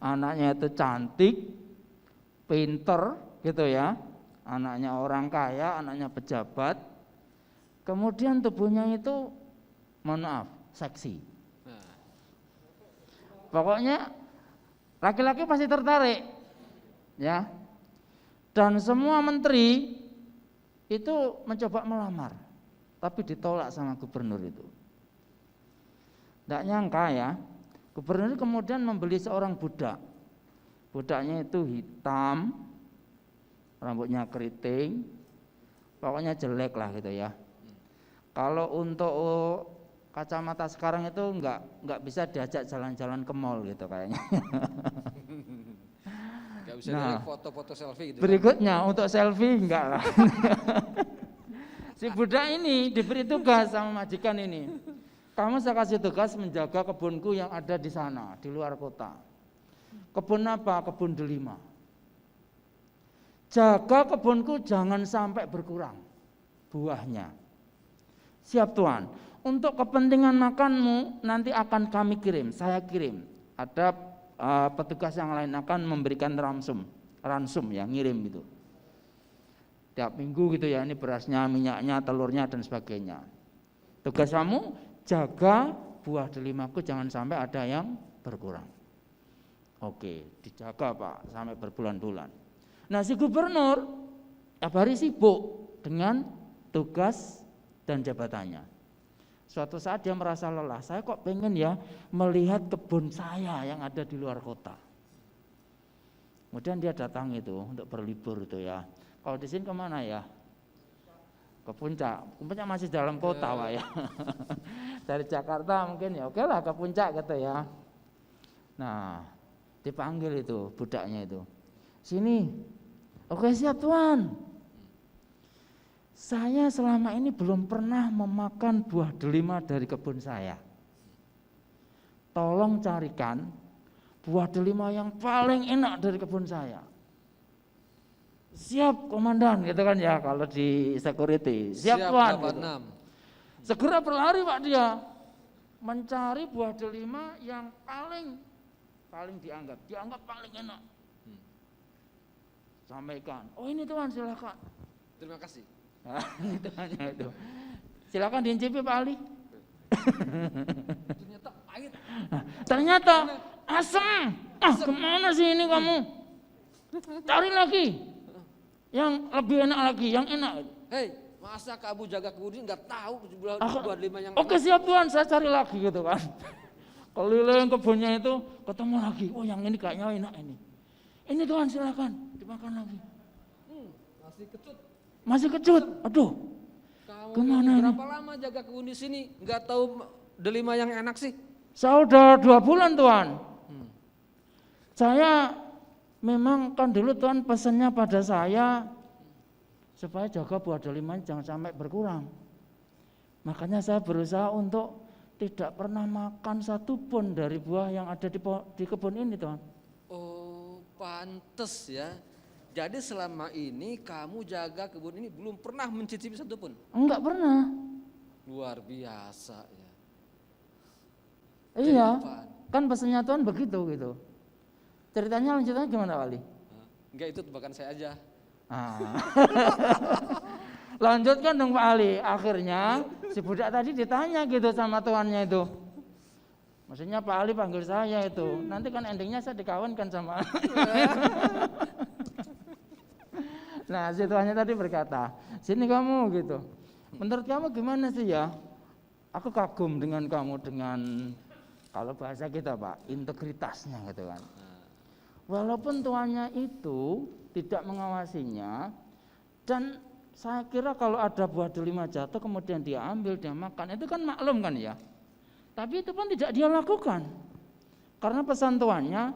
Speaker 2: Anaknya itu cantik, pinter gitu ya. Anaknya orang kaya, anaknya pejabat. Kemudian tubuhnya itu mohon maaf, seksi. Pokoknya laki-laki pasti tertarik, ya. Dan semua menteri itu mencoba melamar, tapi ditolak sama gubernur itu. Tidak nyangka ya, gubernur kemudian membeli seorang budak. Budaknya itu hitam, rambutnya keriting, pokoknya jelek lah gitu ya. Kalau untuk kacamata sekarang itu nggak bisa diajak jalan-jalan ke mall gitu kayaknya.
Speaker 1: Gak bisa foto-foto selfie gitu.
Speaker 2: Berikutnya untuk selfie enggak lah. Si budak ini diberi tugas sama majikan ini. kamu saya kasih tugas menjaga kebunku yang ada di sana, di luar kota. Kebun apa? Kebun delima. Jaga kebunku jangan sampai berkurang buahnya. Siap Tuan. Untuk kepentingan makanmu nanti akan kami kirim, saya kirim. Ada petugas yang lain akan memberikan ransum ya, ngirim gitu. Tiap minggu gitu ya, ini berasnya, minyaknya, telurnya dan sebagainya. Tugas kamu jaga buah delimaku jangan sampai ada yang berkurang. Oke, dijaga Pak sampai berbulan-bulan. Nah si gubernur tiap hari sibuk dengan tugas dan jabatannya. Suatu saat dia merasa lelah, saya kok pengen ya melihat kebun saya yang ada di luar kota. Kemudian dia datang itu untuk berlibur itu ya. Kalau di sini kemana ya? Ke puncak. Puncak masih dalam kota Pak ya. Dari Jakarta mungkin ya oke lah ke puncak gitu ya. Nah dipanggil itu budaknya itu. Sini. Oke siap Tuan. Saya selama ini belum pernah memakan buah delima dari kebun saya. Tolong carikan buah delima yang paling enak dari kebun saya. Siap komandan gitu kan ya kalau di security. Siap Tuan. Gitu. Segera berlari Pak dia mencari buah delima yang paling dianggap paling enak. Sampaikan. Oh ini Tuan silakan.
Speaker 1: Terima kasih.
Speaker 2: Nah, itu hanya itu. Silakan diincipi Pak Ali.
Speaker 1: Ternyata pahit.
Speaker 2: Ternyata asam. Kemana sih ini kamu? Cari lagi. Yang lebih enak lagi, yang enak.
Speaker 1: Hei, masa kamu jaga kebun ini nggak tahu buah delima yang
Speaker 2: Oke siap Tuan, saya cari lagi gitu kan. Keliling kebunnya itu ketemu lagi. Oh yang ini kayaknya enak ini. Ini Tuan silakan dimakan lagi. Masih kecut. Aduh.
Speaker 1: Kamu
Speaker 2: kemana
Speaker 1: berapa lama jaga kebun di sini? Nggak tahu delima yang enak sih?
Speaker 2: Saya udah 2 bulan Tuan. Saya memang kan dulu Tuan pesannya pada saya supaya jaga buah delima jangan sampai berkurang. Makanya saya berusaha untuk tidak pernah makan satupun dari buah yang ada di kebun ini Tuan.
Speaker 1: Oh, pantes ya. Jadi selama ini kamu jaga kebun ini belum pernah mencicipi satupun?
Speaker 2: Enggak pernah.
Speaker 1: Luar biasa ya.
Speaker 2: Iya,
Speaker 1: Apaan?
Speaker 2: kan pesannya Tuhan begitu gitu. Ceritanya lanjutannya gimana Wali?
Speaker 1: Enggak, itu tebakan saya aja.
Speaker 2: Lanjutkan dong Pak Ali. Akhirnya si budak tadi ditanya gitu sama tuannya itu. Maksudnya Pak Ali panggil saya itu. Nanti kan endingnya saya dikawinkan sama. Nah si tuannya tadi berkata, sini kamu gitu. Menurut kamu gimana sih ya? Aku kagum dengan kamu dengan kalau bahasa kita Pak, integritasnya gitu kan. Walaupun tuannya itu tidak mengawasinya dan saya kira kalau ada buah delima jatuh kemudian dia ambil, dia makan, itu kan maklum kan ya. Tapi itu pun tidak dia lakukan. Karena pesan tuannya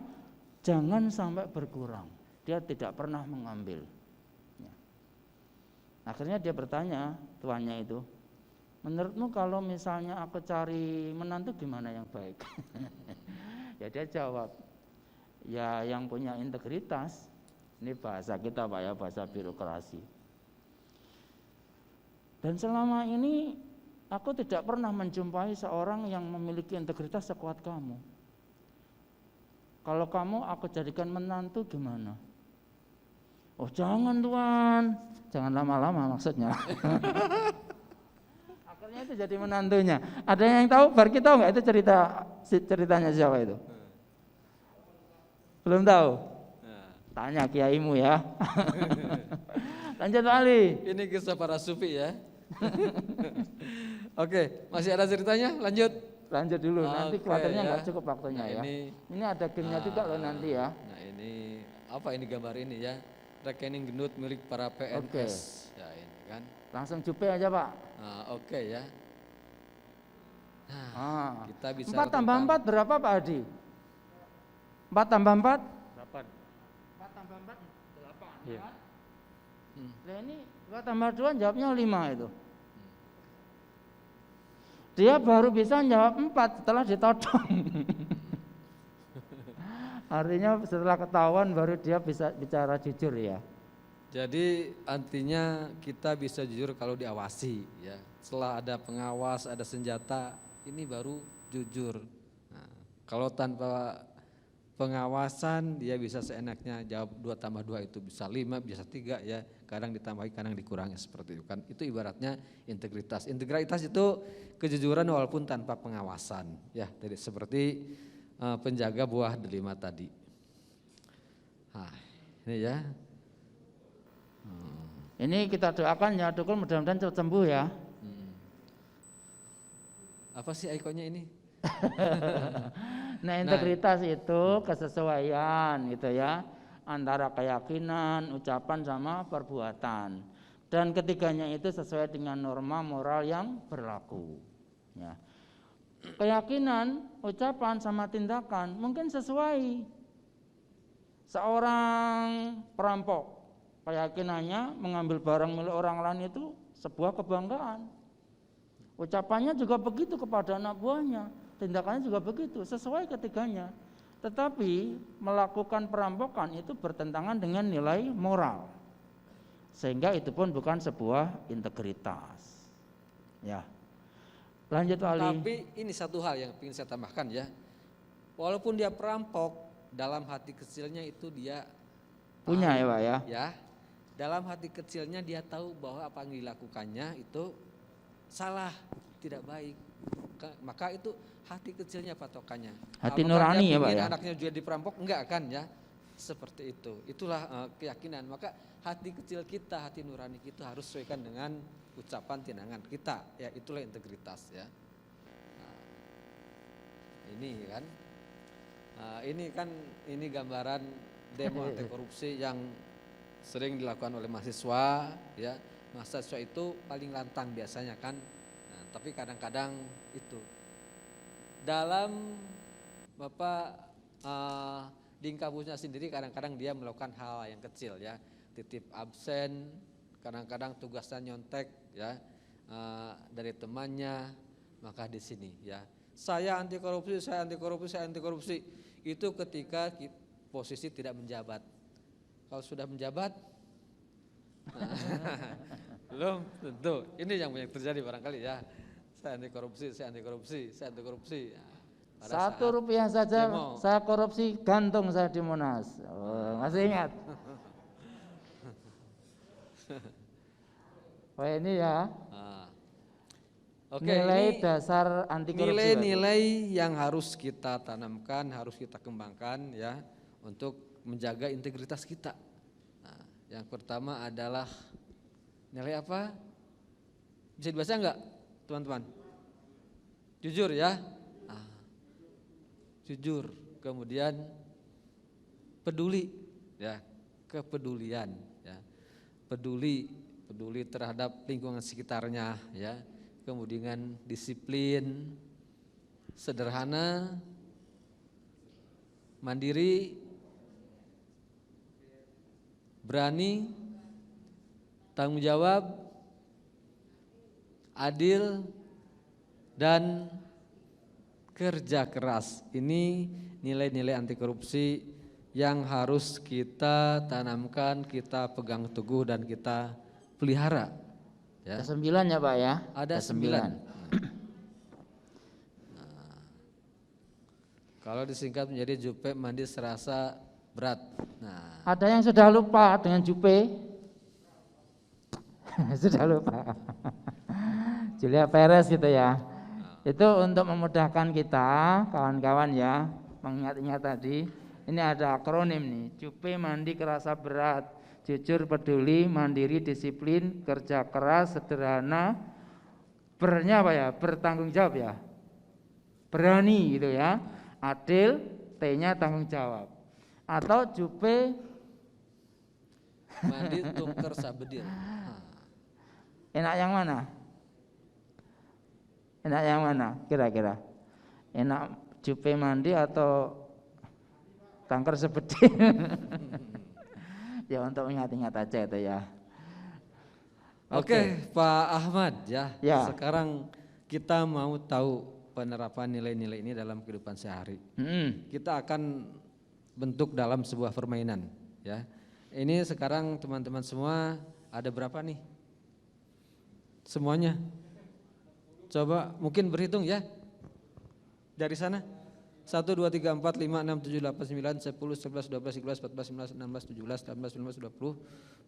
Speaker 2: jangan sampai berkurang. Dia tidak pernah mengambil. Akhirnya dia bertanya tuannya itu, menurutmu kalau misalnya aku cari menantu gimana yang baik? Ya dia jawab, ya yang punya integritas. Ini bahasa kita Pak ya, bahasa birokrasi. Dan selama ini aku tidak pernah menjumpai seorang yang memiliki integritas sekuat kamu. Kalau kamu aku jadikan menantu gimana? Oh jangan Tuan, jangan lama-lama maksudnya. Akhirnya itu jadi menantunya. Ada yang tahu? Barki tahu nggak itu ceritanya siapa itu? Belum tahu? Tanya kiaimu ya. Lanjut Ali.
Speaker 1: Ini kisah para sufi ya. Oke, masih ada ceritanya? Lanjut.
Speaker 2: Lanjut dulu, nanti kuatirnya
Speaker 1: ya.
Speaker 2: nggak cukup waktunya ya. Ini ada gamenya juga loh nanti ya.
Speaker 1: Nah ini apa ini gambar ini ya? Rekening gendut milik para PNS. Ya ini kan.
Speaker 2: Langsung cupe aja Pak.
Speaker 1: Nah, oke ya.
Speaker 2: Nah,
Speaker 1: kita bisa
Speaker 2: 4 tambah 4 berapa Pak Adi? 4 tambah 4? 8. 4 tambah 4? 8. Iya. Nah ini 2 tambah 2 jawabnya 5 itu. dia baru bisa jawab 4 setelah ditodong. Artinya setelah ketahuan baru dia bisa bicara jujur ya.
Speaker 1: Jadi artinya kita bisa jujur kalau diawasi ya. Setelah ada pengawas, ada senjata, ini baru jujur. Nah, kalau tanpa pengawasan dia bisa seenaknya jawab 2 tambah 2 itu bisa 5, bisa 3 ya. Kadang ditambahi, kadang dikurangi seperti itu kan. Itu ibaratnya integritas. Integritas itu kejujuran walaupun tanpa pengawasan ya. Jadi seperti penjaga buah delima tadi. Nah, ini ya.
Speaker 2: Ini kita doakan ya Dukun, mudah-mudahan cepat sembuh ya.
Speaker 1: Apa sih ikonnya ini?
Speaker 2: Nah, integritas itu kesesuaian gitu ya, antara keyakinan, ucapan sama perbuatan. Dan ketiganya itu sesuai dengan norma moral yang berlaku. Ya. Keyakinan, ucapan sama tindakan mungkin sesuai. Seorang perampok, keyakinannya mengambil barang milik orang lain itu sebuah kebanggaan. Ucapannya juga begitu kepada anak buahnya, tindakannya juga begitu, sesuai ketiganya. Tetapi melakukan perampokan itu bertentangan dengan nilai moral, sehingga itu pun bukan sebuah integritas. Ya, lanjut Ali.
Speaker 1: Tapi ini satu hal yang ingin saya tambahkan ya. Walaupun dia perampok, dalam hati kecilnya itu dia
Speaker 2: punya ya Pak ya.
Speaker 1: Ya, dalam hati kecilnya dia tahu bahwa apa yang dilakukannya itu salah, tidak baik. Maka itu hati kecilnya patokannya.
Speaker 2: Hati
Speaker 1: Apakah
Speaker 2: nurani
Speaker 1: dia
Speaker 2: ya Pak
Speaker 1: ingin
Speaker 2: ya.
Speaker 1: anaknya juga diperampok? Enggak kan ya. Seperti itu. Itulah keyakinan. Maka hati kecil kita, hati nurani kita harus sesuaikan dengan ucapan tindakan kita. Ya, itulah integritas ya. Nah, ini kan. Ini gambaran demo anti korupsi yang sering dilakukan oleh mahasiswa ya. Mahasiswa itu paling lantang biasanya kan. Nah, tapi kadang-kadang itu dalam Bapak di kampusnya sendiri kadang-kadang dia melakukan hal yang kecil ya, titip absen, kadang-kadang tugasnya nyontek ya dari temannya. Maka di sini ya, saya anti korupsi, saya anti korupsi, saya anti korupsi. Itu ketika posisi tidak menjabat. Kalau sudah menjabat, belum tentu. Ini yang banyak terjadi barangkali ya. Saya anti korupsi, saya anti korupsi, saya anti korupsi.
Speaker 2: Rp1 saja
Speaker 1: demo.
Speaker 2: saya korupsi, gantung saya di Monas. Oh, masih ingat? Oh ini ya.
Speaker 1: Oke,
Speaker 2: nilai
Speaker 1: ini
Speaker 2: dasar anti korupsi.
Speaker 1: nilai-nilai yang harus kita tanamkan, harus kita kembangkan ya untuk menjaga integritas kita. Nah, yang pertama adalah nilai apa? Bisa dibaca enggak, teman-teman? Jujur ya. Jujur, kemudian peduli ya, kepedulian ya. Peduli terhadap lingkungan sekitarnya ya. Kemudian disiplin, sederhana, mandiri, berani, tanggung jawab, adil, dan kerja keras. Ini nilai-nilai anti korupsi yang harus kita tanamkan, kita pegang teguh dan kita pelihara. Ya.
Speaker 2: Ada 9 ya Pak ya?
Speaker 1: Ada 9. Nah, kalau disingkat menjadi Jupe mandi serasa berat. Nah,
Speaker 2: ada yang sudah lupa dengan Jupe? Sudah lupa. Julia Perez gitu ya. Itu untuk memudahkan kita kawan-kawan ya, mengingat-ingat tadi. Ini ada akronim nih, Jupe mandi kerasa berat, jujur, peduli, mandiri, disiplin, kerja keras, sederhana, bernya apa ya? Bertanggung jawab ya, berani gitu ya, adil, T-nya tanggung jawab. Atau Jupe
Speaker 1: mandi tungker sabedir.
Speaker 2: Enak yang mana? Enak yang mana kira-kira? Enak Jupe mandi atau tangker sebedir? Ya untuk ingat-ingat aja itu ya.
Speaker 1: Oke, Pak Ahmad ya.
Speaker 2: Ya.
Speaker 1: Sekarang kita mau tahu penerapan nilai-nilai ini dalam kehidupan sehari. Kita akan bentuk dalam sebuah permainan, ya. Ini sekarang teman-teman semua ada berapa nih? Semuanya? Coba mungkin berhitung ya. Dari sana. 1, 2, 3, 4, 5, 6, 7, 8, 9, 10, 11, 12, 13, 14, 15, 16, 17, 18, 19, 20,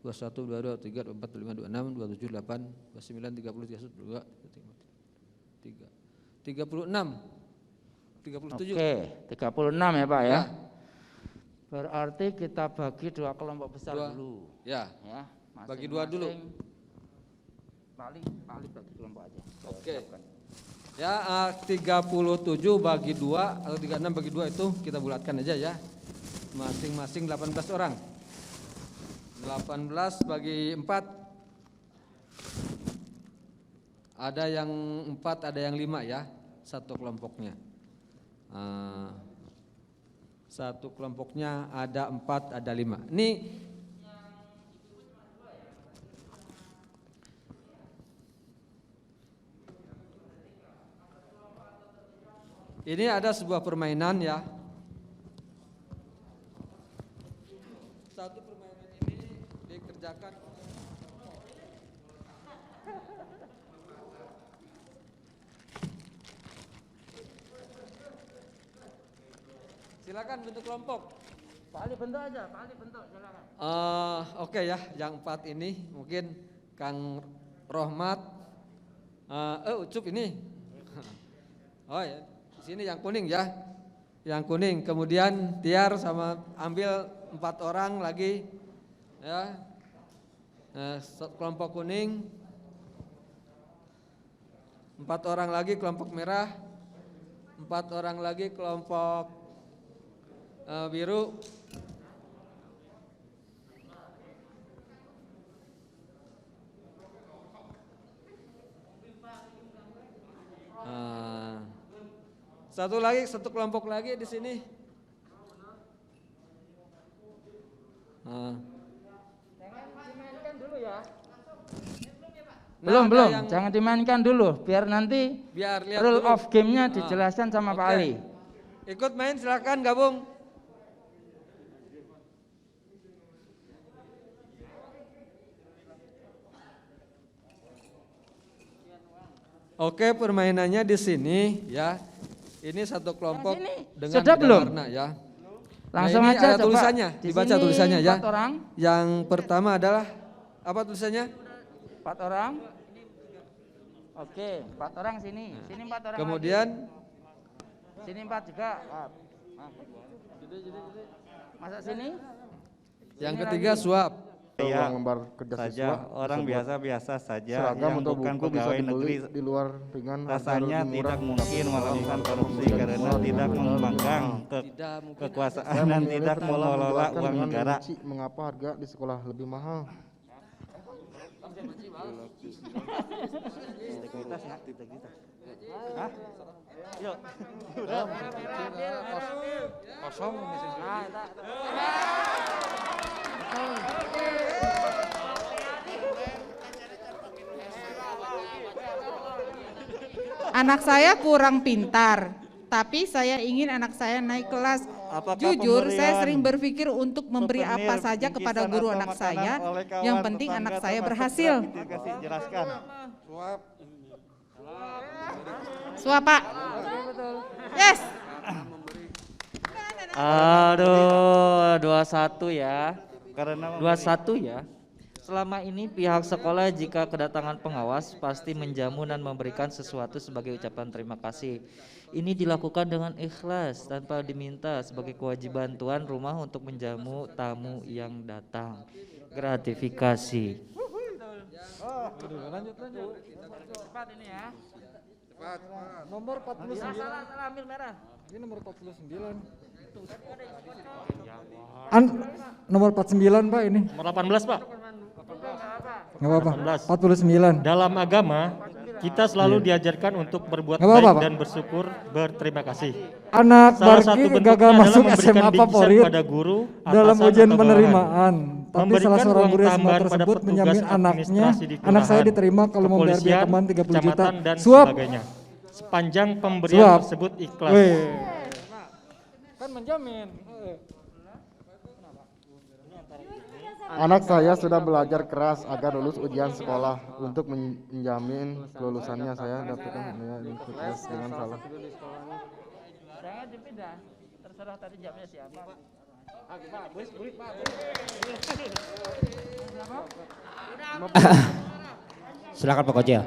Speaker 1: 21, 22, 23, 24, 25, 26, 27, 28, 29, 30, 31, 32, 36, 37.
Speaker 2: Oke, 36 ya Pak ya. Berarti kita bagi 2 kelompok besar dulu.
Speaker 1: Ya.
Speaker 2: Ya,
Speaker 1: Bagi 2 dulu.
Speaker 2: Paling bagi kelompok aja.
Speaker 1: Oke. Ya, 37 bagi 2 atau 36 bagi 2 itu kita bulatkan aja ya. Masing-masing 18 orang. 18 bagi 4. Ada yang 4, ada yang 5 ya. Satu kelompoknya. Satu kelompoknya ada 4, ada 5. Ini ada sebuah permainan ya. Satu permainan ini dikerjakan. Silakan bentuk kelompok.
Speaker 2: Pak Ali bentuk aja, Pak Ali bentuk silakan.
Speaker 1: Oke ya, yang 4 ini mungkin Kang Rohmat, Ucup ini. Oh ya. Sini yang kuning ya, yang kuning. Kemudian Tiar sama ambil 4 orang lagi, ya. Kelompok kuning, 4 orang lagi kelompok merah, 4 orang lagi kelompok biru. Satu kelompok lagi di sini.
Speaker 2: Jangan dimainkan dulu ya. Belum, jangan dimainkan dulu, biar nanti
Speaker 1: Biar lihat
Speaker 2: rule
Speaker 1: dulu.
Speaker 2: of game-nya dijelaskan sama Pak
Speaker 1: Oke.
Speaker 2: Ali.
Speaker 1: Ikut main silakan gabung. Oke, permainannya di sini ya. Ini satu kelompok
Speaker 2: Yang sini.
Speaker 1: dengan
Speaker 2: Sudah
Speaker 1: beda
Speaker 2: belum?
Speaker 1: warna ya.
Speaker 2: Langsung
Speaker 1: ini
Speaker 2: aja
Speaker 1: ada
Speaker 2: coba.
Speaker 1: tulisannya,
Speaker 2: Di
Speaker 1: dibaca
Speaker 2: sini
Speaker 1: tulisannya ya.
Speaker 2: 4 orang.
Speaker 1: Yang pertama adalah apa tulisannya?
Speaker 2: 4 orang. Oke, 4 orang sini. Sini 4 orang.
Speaker 1: Kemudian
Speaker 2: lagi. Sini 4 juga. Masa sini?
Speaker 1: yang
Speaker 2: Sini
Speaker 1: ketiga
Speaker 2: lagi.
Speaker 1: suap.
Speaker 5: Ya,
Speaker 7: lembar kerja
Speaker 5: saja
Speaker 7: siswa
Speaker 5: orang
Speaker 7: tersebut.
Speaker 5: biasa-biasa saja
Speaker 7: Seragam
Speaker 5: yang
Speaker 7: atau
Speaker 5: bukan
Speaker 7: buku bisa
Speaker 5: pegawai
Speaker 7: dibeli
Speaker 5: negeri
Speaker 7: di luar dengan harga
Speaker 5: rasanya
Speaker 7: lebih
Speaker 5: tidak
Speaker 7: murah.
Speaker 5: mungkin melakukan korupsi
Speaker 7: Menjadi
Speaker 5: karena
Speaker 7: murah
Speaker 5: tidak
Speaker 7: dengan
Speaker 5: memegang
Speaker 1: Tidak mungkin.
Speaker 5: kekuasaan
Speaker 7: Saya
Speaker 5: dan
Speaker 7: memilih
Speaker 5: tidak
Speaker 7: sekolah
Speaker 5: mengelola
Speaker 7: menjelaskan
Speaker 5: uang
Speaker 7: dengan
Speaker 5: negara.
Speaker 7: merinci mengapa harga di sekolah lebih mahal.
Speaker 5: Integritas nak, integritas. Hah? Yuk.
Speaker 1: Kosong
Speaker 8: Anak saya kurang pintar, tapi saya ingin anak saya naik kelas.
Speaker 5: Apakah
Speaker 8: Jujur,
Speaker 5: pemberian
Speaker 8: saya sering berpikir untuk memberi
Speaker 5: souvenir,
Speaker 8: apa saja kepada
Speaker 5: bingkisan
Speaker 8: guru
Speaker 5: atau
Speaker 8: anak
Speaker 5: makanan
Speaker 8: saya.
Speaker 5: oleh kawan,
Speaker 8: Yang penting
Speaker 5: tetangga,
Speaker 8: anak saya
Speaker 5: termasuk
Speaker 8: berhasil.
Speaker 5: gratifikasi? Jelaskan.
Speaker 8: Suap, Pak. Yes.
Speaker 9: Aduh, 21 ya.
Speaker 5: Karena
Speaker 9: 21 ya. Selama ini pihak sekolah jika kedatangan pengawas pasti menjamu dan memberikan sesuatu sebagai ucapan terima kasih. Ini dilakukan dengan ikhlas tanpa diminta sebagai kewajiban tuan rumah untuk menjamu tamu yang datang. Gratifikasi.
Speaker 2: Cepat ini ya.
Speaker 7: Nomor 49.
Speaker 2: Salah ambil merah.
Speaker 7: Ini nomor 49. Nomor 49 Pak ini.
Speaker 10: Nomor 18 Pak.
Speaker 7: Enggak apa-apa.
Speaker 10: 49.
Speaker 7: 49.
Speaker 10: Dalam agama kita selalu diajarkan untuk berbuat
Speaker 7: Nggak apa-apa,
Speaker 10: baik
Speaker 7: Pak.
Speaker 10: dan bersyukur, berterima kasih.
Speaker 7: Anak
Speaker 10: Salah satu
Speaker 7: Barki
Speaker 10: bentuknya
Speaker 7: gagal
Speaker 10: adalah
Speaker 7: masuk
Speaker 10: memberikan
Speaker 7: SMA
Speaker 10: bingkisan
Speaker 7: favorit
Speaker 10: pada guru,
Speaker 7: dalam
Speaker 10: atasan,
Speaker 7: ujian
Speaker 10: atau bawahan.
Speaker 7: penerimaan. Tapi
Speaker 10: Memberikan
Speaker 7: salah seorang
Speaker 10: uang
Speaker 7: guru SMA
Speaker 10: tambahan pada
Speaker 7: tersebut
Speaker 10: petugas
Speaker 7: menjamin anaknya,
Speaker 10: administrasi di
Speaker 7: anak saya
Speaker 10: kelurahan,
Speaker 7: diterima kalau membayar biaya
Speaker 10: kepolisian,
Speaker 7: teman 30 juta.
Speaker 10: kecamatan, dan
Speaker 7: Suap.
Speaker 10: sebagainya. Sepanjang pemberian
Speaker 7: Suap.
Speaker 10: tersebut ikhlas.
Speaker 7: Weh. Kan menjamin.
Speaker 11: Anak saya sudah belajar keras agar lulus ujian sekolah. Untuk menjamin kelulusannya saya dapatkan tes dengan salah.
Speaker 2: Jangan dipindah. Terserah tadi jamnya siapa.
Speaker 4: Silakan Pak Kocil.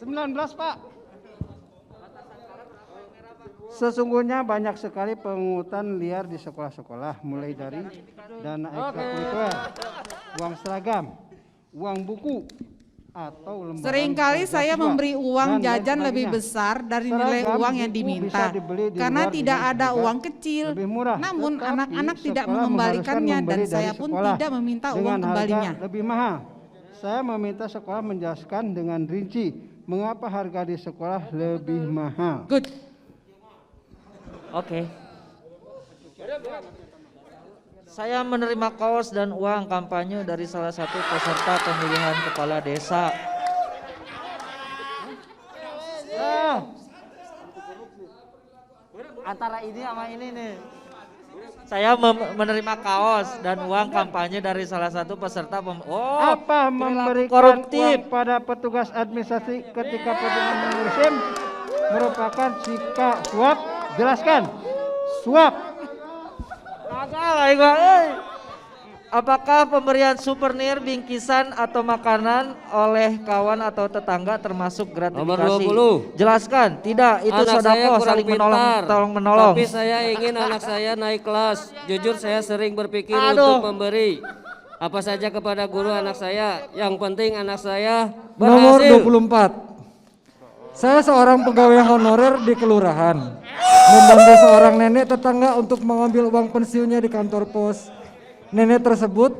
Speaker 12: 19 Pak. Sesungguhnya banyak sekali pungutan liar di sekolah-sekolah, mulai dari dana ekstrakurikuler, uang seragam, uang buku, atau lembaran
Speaker 8: Seringkali
Speaker 12: kerja
Speaker 8: saya
Speaker 12: siswa,
Speaker 8: memberi uang
Speaker 12: dan lain
Speaker 8: jajan lebih
Speaker 12: sebagainya.
Speaker 8: besar dari nilai
Speaker 12: Seragam
Speaker 8: uang yang
Speaker 12: buku
Speaker 8: diminta,
Speaker 12: bisa dibeli di
Speaker 8: karena
Speaker 12: luar
Speaker 8: tidak
Speaker 12: dengan
Speaker 8: ada
Speaker 12: harga
Speaker 8: uang kecil.
Speaker 12: lebih murah,
Speaker 8: Namun
Speaker 12: tetapi
Speaker 8: anak-anak tidak
Speaker 12: sekolah
Speaker 8: mengembalikannya
Speaker 12: mengharuskan
Speaker 8: dan
Speaker 12: membeli
Speaker 8: saya
Speaker 12: dari
Speaker 8: pun
Speaker 12: sekolah
Speaker 8: tidak meminta uang
Speaker 12: dengan harga
Speaker 8: kembalinya.
Speaker 12: lebih mahal. Saya meminta sekolah menjelaskan dengan rinci mengapa harga di sekolah lebih mahal.
Speaker 8: Good.
Speaker 9: Oke. Saya menerima kaos dan uang kampanye dari salah satu peserta pemilihan kepala desa. Antara ini sama ini nih. Saya menerima kaos dan uang kampanye dari salah satu peserta
Speaker 12: Apa memberikan
Speaker 9: koruptif.
Speaker 12: uang pada petugas administrasi ketika perjalanan musim merupakan sikap suap? Jelaskan. Suap.
Speaker 9: Apakah pemberian souvenir, bingkisan atau makanan oleh kawan atau tetangga termasuk gratifikasi?
Speaker 13: Nomor 20.
Speaker 9: Jelaskan. Tidak, itu
Speaker 13: Anak saya
Speaker 9: sodako
Speaker 13: kurang
Speaker 9: saling menolong,
Speaker 13: pintar,
Speaker 9: tolong menolong.
Speaker 13: tapi saya ingin anak saya naik kelas. Jujur saya sering berpikir
Speaker 9: Aduh.
Speaker 13: untuk memberi apa saja kepada guru anak saya. Yang penting anak saya
Speaker 7: Nomor
Speaker 13: berhasil.
Speaker 7: 24. Saya seorang pegawai honorer di kelurahan. Membantu seorang nenek tetangga untuk mengambil uang pensiunnya di kantor pos. Nenek tersebut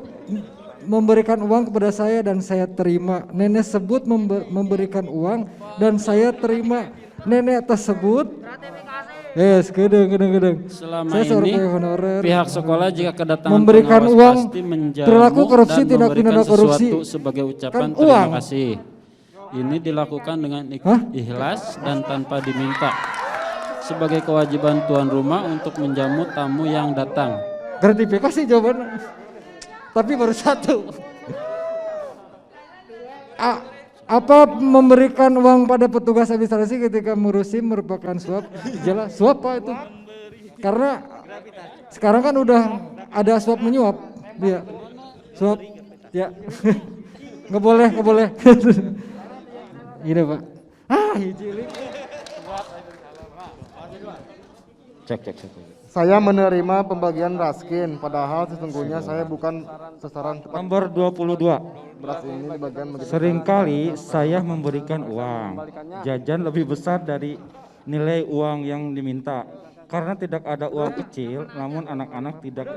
Speaker 7: memberikan uang kepada saya dan saya terima. Nenek tersebut memberikan uang dan saya terima. Nenek tersebut gedeng.
Speaker 14: Selama
Speaker 7: Saya seorang
Speaker 14: ini
Speaker 7: pegawai honorer.
Speaker 14: pihak sekolah jika kedatangan
Speaker 7: memberikan
Speaker 14: pengawas
Speaker 7: uang,
Speaker 14: pasti menjamu
Speaker 7: perilaku korupsi,
Speaker 14: dan
Speaker 7: tindak
Speaker 14: memberikan
Speaker 7: pidana korupsi.
Speaker 14: sesuatu sebagai ucapan
Speaker 7: Kan
Speaker 14: terima
Speaker 7: uang.
Speaker 14: kasih. Ini dilakukan dengan ikhlas dan tanpa diminta. Sebagai kewajiban tuan rumah untuk menjamu tamu yang datang.
Speaker 7: Gratifikasi jawaban. Tapi baru satu. Apa memberikan uang pada petugas administrasi ketika ngurusi merupakan suap? Jelas suap Pak itu. Karena sekarang kan udah ada suap menyuap. Dia suap ya. Nggak boleh. Gini Pak.
Speaker 11: Cek. Saya menerima pembagian raskin, padahal sesungguhnya saya bukan sasaran tepat.
Speaker 10: Nomor 22.
Speaker 11: Beras ini dibagian begitu.
Speaker 10: Seringkali saya memberikan uang jajan lebih besar dari nilai uang yang diminta. Karena tidak ada uang kecil, namun anak-anak tidak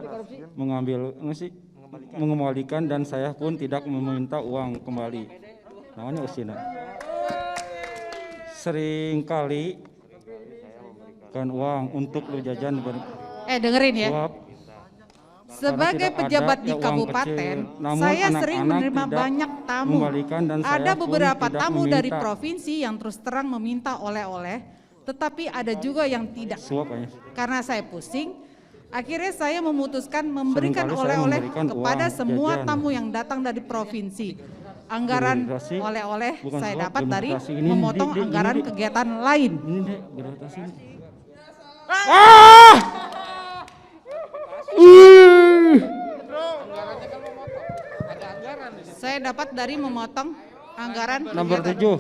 Speaker 10: mengembalikan dan saya pun tidak meminta uang kembali. Namanya usina. Seringkali kan uang untuk lu jajan
Speaker 8: Dengerin ya.
Speaker 10: suap.
Speaker 8: Sebagai
Speaker 10: Tidak
Speaker 8: pejabat
Speaker 10: ada
Speaker 8: di
Speaker 10: uang
Speaker 8: kabupaten,
Speaker 10: kecil, namun
Speaker 8: saya sering
Speaker 10: anak-anak
Speaker 8: menerima
Speaker 10: tidak
Speaker 8: banyak tamu.
Speaker 10: mengembalikan dan saya
Speaker 8: Ada
Speaker 10: pun
Speaker 8: beberapa
Speaker 10: tidak
Speaker 8: tamu dari
Speaker 10: meminta.
Speaker 8: provinsi yang terus terang meminta oleh-oleh, tetapi ada juga yang tidak.
Speaker 10: Suap aja.
Speaker 8: Karena saya pusing, akhirnya saya memutuskan memberikan
Speaker 10: Seringkali saya
Speaker 8: oleh-oleh
Speaker 10: memberikan
Speaker 8: kepada
Speaker 10: uang
Speaker 8: semua
Speaker 10: jajan.
Speaker 8: tamu yang datang dari provinsi. Anggaran
Speaker 10: Demokrasi,
Speaker 8: oleh-oleh
Speaker 10: bukan
Speaker 8: saya
Speaker 10: suap,
Speaker 8: dapat dari
Speaker 10: demokrasi. Ini,
Speaker 8: memotong
Speaker 10: Dik,
Speaker 8: anggaran
Speaker 10: ini, Dik.
Speaker 8: kegiatan lain.
Speaker 10: Ini dek, gratasi.
Speaker 8: Saya dapat dari memotong anggaran
Speaker 10: Nomor
Speaker 8: kegiatan.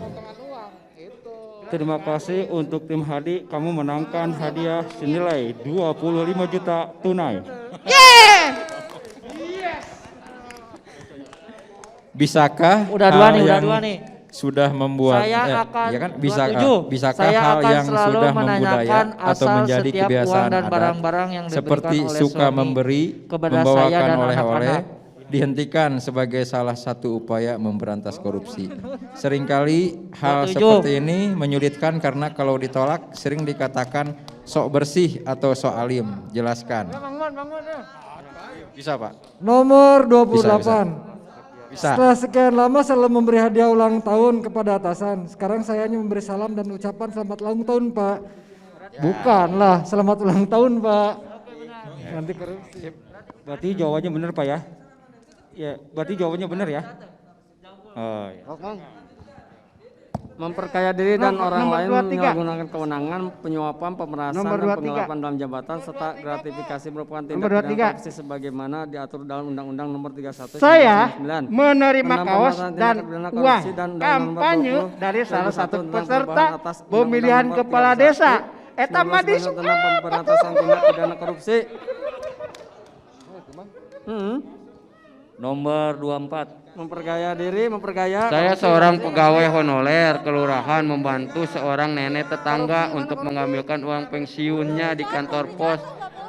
Speaker 10: 7. Terima kasih untuk tim Hadi, kamu menangkan hadiah senilai 25 juta tunai.
Speaker 15: Bisakah
Speaker 9: Udah dua nih.
Speaker 15: sudah membuat
Speaker 9: Saya akan
Speaker 15: ya kan
Speaker 9: 27.
Speaker 15: bisakah
Speaker 9: Saya
Speaker 15: hal
Speaker 9: akan
Speaker 15: yang
Speaker 9: selalu
Speaker 15: sudah
Speaker 9: menanyakan
Speaker 15: membudaya atau
Speaker 9: asal
Speaker 15: menjadi
Speaker 9: setiap
Speaker 15: kebiasaan
Speaker 9: uang dan
Speaker 15: adat
Speaker 9: barang-barang yang diberikan
Speaker 15: seperti
Speaker 9: oleh
Speaker 15: suka
Speaker 9: suami
Speaker 15: memberi
Speaker 9: kepada saya
Speaker 15: membawakan
Speaker 9: dan
Speaker 15: oleh-oleh
Speaker 9: anak-anak.
Speaker 15: dihentikan sebagai salah satu upaya memberantas korupsi. Seringkali hal
Speaker 9: 27.
Speaker 15: seperti ini menyulitkan karena kalau ditolak sering dikatakan sok bersih atau sok alim. Jelaskan. Bisa, Pak.
Speaker 7: Nomor 28.
Speaker 15: Bisa.
Speaker 7: Setelah sekian lama selalu memberi hadiah ulang tahun kepada atasan. Sekarang saya hanya memberi salam dan ucapan selamat ulang tahun, Pak. Bukanlah selamat ulang tahun, Pak. Nanti korupsi.
Speaker 10: Berarti jawabannya benar, Pak ya? Ya, berarti jawabannya benar ya? Oh, ya.
Speaker 13: Memperkaya diri dan orang
Speaker 12: nomor
Speaker 13: lain
Speaker 12: 23.
Speaker 13: menyalahgunakan kewenangan, penyuapan, pemerasan,
Speaker 12: Nomor
Speaker 13: dan
Speaker 12: 23.
Speaker 13: penggelapan dalam jabatan serta gratifikasi merupakan tindak
Speaker 12: Nomor
Speaker 13: pidana
Speaker 12: 23.
Speaker 13: korupsi sebagaimana diatur dalam Undang-Undang Nomor 31
Speaker 12: Saya
Speaker 13: 1999.
Speaker 12: menerima
Speaker 13: Tentang
Speaker 12: kaos
Speaker 13: pemberantasan
Speaker 12: dan
Speaker 13: tindak pidana
Speaker 12: uang
Speaker 13: korupsi dan Undang-Undang Nomor
Speaker 12: kampanye
Speaker 13: 20
Speaker 12: dari salah satu
Speaker 13: 2001 tentang
Speaker 12: peserta
Speaker 13: perubahan atas Undang-Undang
Speaker 12: pemilihan
Speaker 13: Nomor
Speaker 12: kepala
Speaker 13: 31
Speaker 12: desa. Eta mah
Speaker 13: 1999 tentang pemberantasan tindak pidana korupsi.
Speaker 9: Nomor 24.
Speaker 13: Memperkaya diri, memperkaya.
Speaker 16: Saya seorang pegawai honorer kelurahan membantu seorang nenek tetangga untuk mengambilkan uang pensiunnya di kantor pos.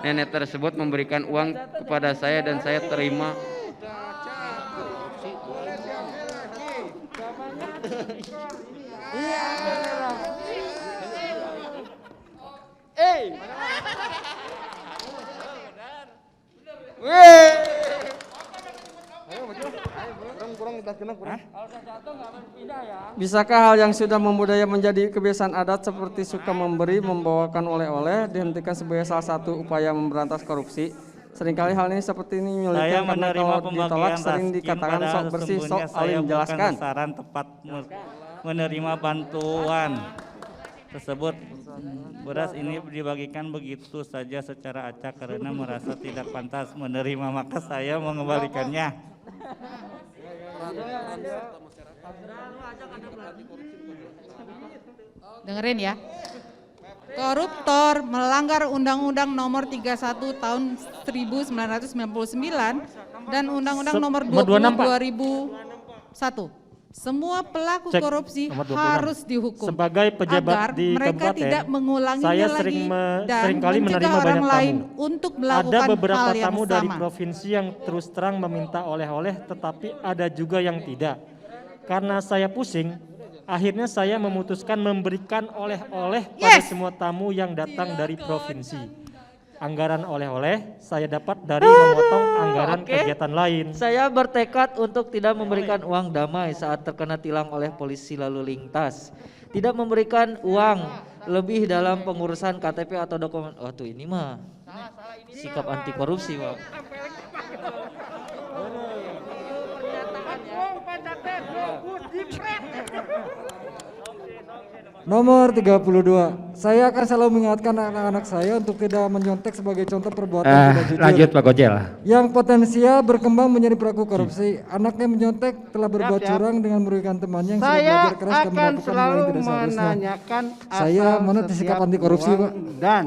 Speaker 16: Nenek tersebut memberikan uang kepada saya dan saya terima.
Speaker 13: Bisakah hal yang sudah membudaya menjadi kebiasaan adat seperti suka memberi, membawakan oleh-oleh dihentikan sebagai salah satu upaya memberantas korupsi? Seringkali hal ini seperti ini
Speaker 5: Saya
Speaker 13: menyulitkan karena
Speaker 5: menerima
Speaker 13: kalau ditolak
Speaker 5: pembagian
Speaker 13: sering
Speaker 5: raskin
Speaker 13: dikatakan
Speaker 5: padahal
Speaker 13: sok bersih, sok
Speaker 5: sesungguhnya saya
Speaker 13: alim.
Speaker 5: bukan
Speaker 13: Jelaskan.
Speaker 5: sasaran tepat menerima bantuan tersebut. Beras ini dibagikan begitu saja secara acak karena merasa tidak pantas menerima, maka saya mengembalikannya.
Speaker 8: Dengerin ya. Koruptor melanggar Undang-Undang Nomor 31 Tahun 1999 dan Undang-Undang Nomor 20 2001. Semua pelaku
Speaker 17: Cek,
Speaker 8: korupsi
Speaker 17: nomor 26.
Speaker 8: harus dihukum
Speaker 17: Sebagai pejabat
Speaker 8: agar
Speaker 17: di
Speaker 8: mereka
Speaker 17: kabupaten,
Speaker 8: tidak mengulanginya
Speaker 17: saya
Speaker 8: lagi dan
Speaker 17: seringkali
Speaker 8: mencegah
Speaker 17: menerima
Speaker 8: orang
Speaker 17: banyak
Speaker 8: lain
Speaker 17: tamu.
Speaker 8: untuk melakukan
Speaker 17: Ada beberapa
Speaker 8: hal yang
Speaker 17: tamu
Speaker 8: sama.
Speaker 17: dari provinsi yang terus terang meminta oleh-oleh, tetapi ada juga yang tidak. Karena saya pusing, akhirnya saya memutuskan memberikan oleh-oleh pada semua tamu yang datang dari provinsi. Anggaran oleh-oleh saya dapat dari memotong anggaran kegiatan lain.
Speaker 9: Saya bertekad untuk tidak memberikan uang damai saat terkena tilang oleh polisi lalu lintas. Tidak memberikan uang lebih dalam pengurusan KTP atau dokumen. Oh tuh ini mah sikap anti korupsi, Pak.
Speaker 7: Nomor 32. Saya akan selalu mengingatkan anak-anak saya untuk tidak menyontek sebagai contoh perbuatan tidak jujur.
Speaker 4: Lanjut Pak Gojel.
Speaker 7: Yang potensial berkembang menjadi pelaku korupsi. Anaknya menyontek telah berbuat
Speaker 12: Siap.
Speaker 7: curang dengan merugikan temannya yang sudah
Speaker 12: Saya
Speaker 7: belajar keras dan
Speaker 12: akan
Speaker 7: melakukan hal
Speaker 12: selalu
Speaker 7: yang tidak seharusnya.
Speaker 12: menanyakan
Speaker 7: Saya
Speaker 12: asal
Speaker 7: mana sikap
Speaker 12: setiap
Speaker 7: anti korupsi,
Speaker 12: uang
Speaker 7: Pak?
Speaker 12: dan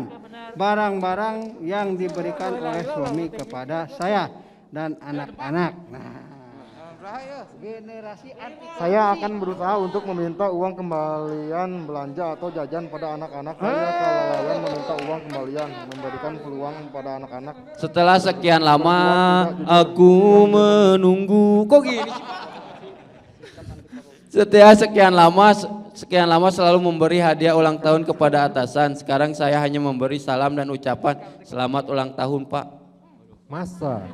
Speaker 12: barang-barang yang diberikan oleh suami kepada saya dan anak-anak. Nah, generasi anti
Speaker 11: Saya akan berusaha untuk meminta uang kembalian belanja atau jajan pada anak-anak saya. Kalau meminta uang kembalian, memberikan peluang pada anak-anak.
Speaker 16: Setelah sekian lama aku menunggu. Kok gini sih? Setelah sekian lama selalu memberi hadiah ulang tahun kepada atasan. Sekarang saya hanya memberi salam dan ucapan selamat ulang tahun, Pak.
Speaker 11: Masa?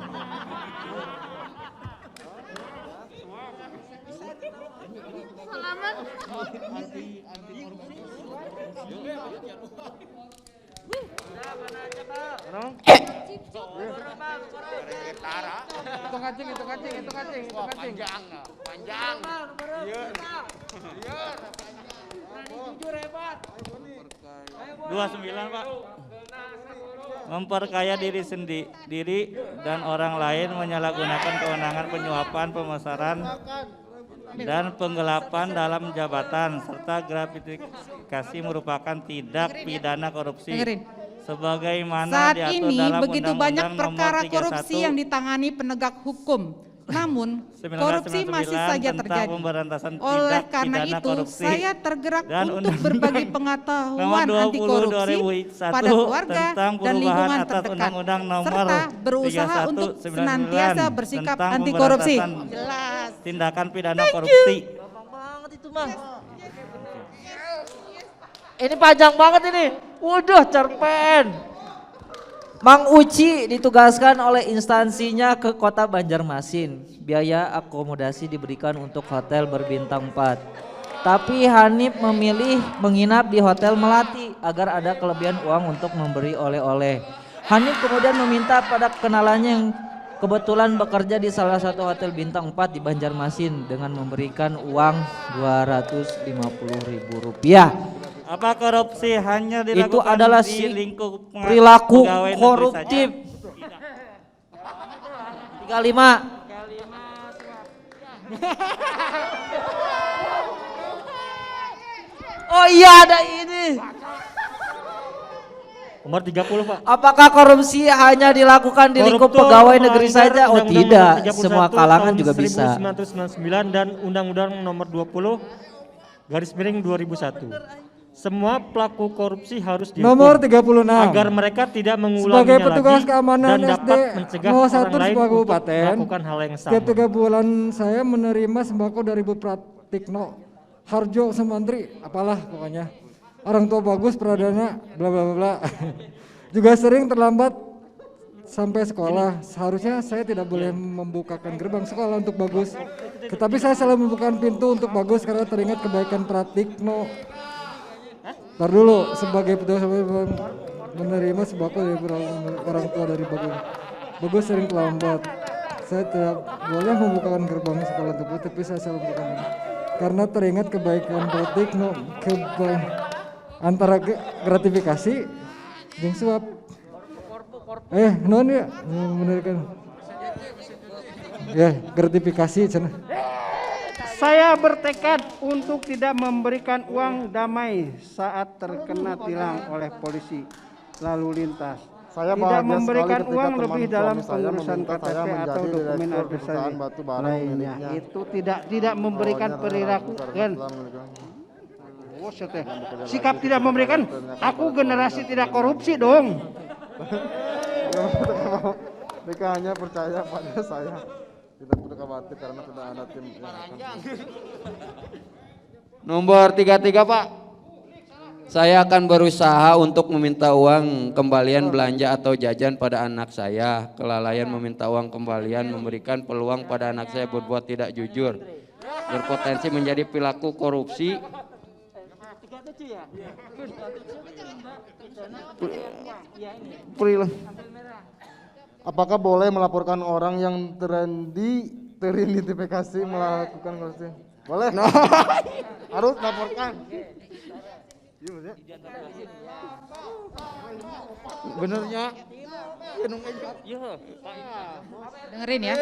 Speaker 6: Itu kancing. Panjang. Jujur hebat.
Speaker 5: 29 Pak. Memperkaya diri sendiri dan orang lain, menyalahgunakan kewenangan, penyuapan, pemesaran dan penggelapan dalam jabatan serta gratifikasi merupakan tindak pidana korupsi.
Speaker 8: Dengerin.
Speaker 5: Sebagaimana
Speaker 8: Saat
Speaker 5: diatur
Speaker 8: ini
Speaker 5: dalam
Speaker 8: begitu banyak
Speaker 5: Undang-Undang Nomor
Speaker 8: perkara
Speaker 5: 31
Speaker 8: korupsi yang ditangani penegak hukum. Namun korupsi masih saja
Speaker 5: tentang
Speaker 8: terjadi.
Speaker 5: pemberantasan
Speaker 8: Oleh
Speaker 5: tindak
Speaker 8: karena
Speaker 5: pidana
Speaker 8: itu
Speaker 5: korupsi
Speaker 8: saya tergerak
Speaker 5: dan
Speaker 8: untuk berbagi pengetahuan
Speaker 5: Nomor
Speaker 8: anti korupsi
Speaker 5: 20/2001
Speaker 8: pada keluarga
Speaker 5: tentang
Speaker 8: dan
Speaker 5: perubahan
Speaker 8: lingkungan
Speaker 5: atas
Speaker 8: terdekat
Speaker 5: Undang-Undang Nomor
Speaker 8: serta berusaha
Speaker 5: 31/99
Speaker 8: untuk senantiasa bersikap
Speaker 5: tentang
Speaker 8: anti korupsi.
Speaker 5: pemberantasan
Speaker 8: Jelas.
Speaker 5: tindakan pidana korupsi.
Speaker 9: Banget itu mah. Ini panjang banget ini. Waduh, cerpen. Mang Uci ditugaskan oleh instansinya ke kota Banjarmasin. Biaya akomodasi diberikan untuk hotel berbintang 4. Tapi Hanif memilih menginap di Hotel Melati agar ada kelebihan uang untuk memberi oleh-oleh. Hanif kemudian meminta pada kenalannya yang kebetulan bekerja di salah satu hotel bintang 4 di Banjarmasin dengan memberikan uang Rp250.000.
Speaker 5: Apa korupsi hanya dilakukan
Speaker 9: Itu adalah
Speaker 5: di lingkup
Speaker 9: perilaku
Speaker 5: pegawai negeri
Speaker 9: koruptif.
Speaker 5: saja?
Speaker 9: 35. Oh iya ada ini.
Speaker 17: Nomor 30 Pak.
Speaker 9: Apakah korupsi hanya dilakukan di lingkup
Speaker 17: Koruptor
Speaker 9: pegawai negeri
Speaker 17: melanggar
Speaker 9: saja? Oh
Speaker 17: Undang-Undang
Speaker 9: tidak,
Speaker 17: Nomor 31
Speaker 9: semua kalangan
Speaker 17: tahun
Speaker 9: juga bisa.
Speaker 17: 1999 dan Undang-Undang Nomor 20/2001. Semua pelaku korupsi harus dihukum
Speaker 7: Nomor 36.
Speaker 17: agar mereka tidak mengulanginya
Speaker 7: Sebagai petugas
Speaker 17: lagi
Speaker 7: keamanan
Speaker 17: dan
Speaker 7: SD
Speaker 17: dapat mencegah
Speaker 7: 01
Speaker 17: orang lain
Speaker 7: sebuah
Speaker 17: untuk
Speaker 7: kabupaten.
Speaker 17: melakukan hal yang sama.
Speaker 7: Setiap 3 bulan saya menerima sembako dari Bu Pratikno Harjo Sumantri, apalah pokoknya. Orang tua bagus, pradana, bla bla bla. Juga sering terlambat sampai sekolah. Seharusnya saya tidak boleh membukakan gerbang sekolah untuk Bagus. Tetapi saya selalu membukakan pintu untuk Bagus karena teringat kebaikan Pratikno. Ntar dulu, sebagai petugas menerima sembako dari orang tua dari Bagus. Bagus sering terlambat. Saya tidak boleh membukakan gerbang sekolah untuk Bagus, tapi saya selalu membukakan. Karena teringat kebaikan Pratikno, antara gratifikasi jeung suap. Non ya, bener kan? Ya, gratifikasi cenah.
Speaker 12: Saya bertekad untuk tidak memberikan uang damai saat terkena tilang oleh polisi lalu lintas.
Speaker 11: Saya
Speaker 12: tidak
Speaker 11: bahagia
Speaker 12: memberikan
Speaker 11: sekali ketika
Speaker 12: uang
Speaker 11: teman
Speaker 12: lebih
Speaker 11: suami
Speaker 12: dalam
Speaker 11: saya
Speaker 12: pengurusan
Speaker 11: meminta saya
Speaker 12: KTP atau
Speaker 11: menjadi
Speaker 12: dokumen
Speaker 11: direktur
Speaker 12: administrasi
Speaker 11: perusahaan batu bara
Speaker 12: lainnya.
Speaker 11: miliknya.
Speaker 12: Itu tidak memberikan perilaku kan? Oh, sikap tidak memberikan. Aku generasi tidak korupsi dong.
Speaker 11: Mereka hanya percaya pada saya. Tidak perlu khawatir karena sudah ada tim yang akan.
Speaker 16: Nomor 33 Pak. Saya akan berusaha untuk meminta uang kembalian belanja atau jajan pada anak saya. Kelalaian meminta uang kembalian memberikan peluang pada anak saya berbuat tidak jujur. Berpotensi menjadi perilaku korupsi.
Speaker 11: Apakah boleh melaporkan orang yang teridentifikasi melakukan korupsi? Boleh. Harus laporkan.
Speaker 16: Benernya.
Speaker 8: Dengerin ya.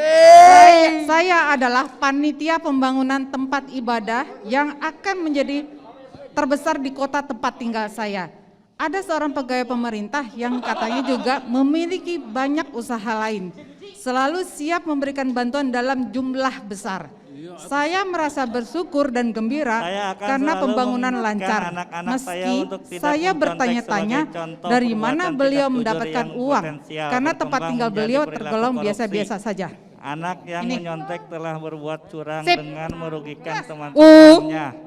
Speaker 8: Saya adalah panitia pembangunan tempat ibadah yang akan menjadi terbesar di kota tempat tinggal saya. Ada seorang pegawai pemerintah yang katanya juga memiliki banyak usaha lain. Selalu siap memberikan bantuan dalam jumlah besar. Saya merasa bersyukur dan gembira karena pembangunan lancar. Meski saya bertanya-tanya dari mana beliau mendapatkan uang, karena tempat tinggal beliau tergolong biasa-biasa saja.
Speaker 5: Anak yang menyontek telah berbuat curang
Speaker 8: Sip.
Speaker 5: dengan merugikan teman-temannya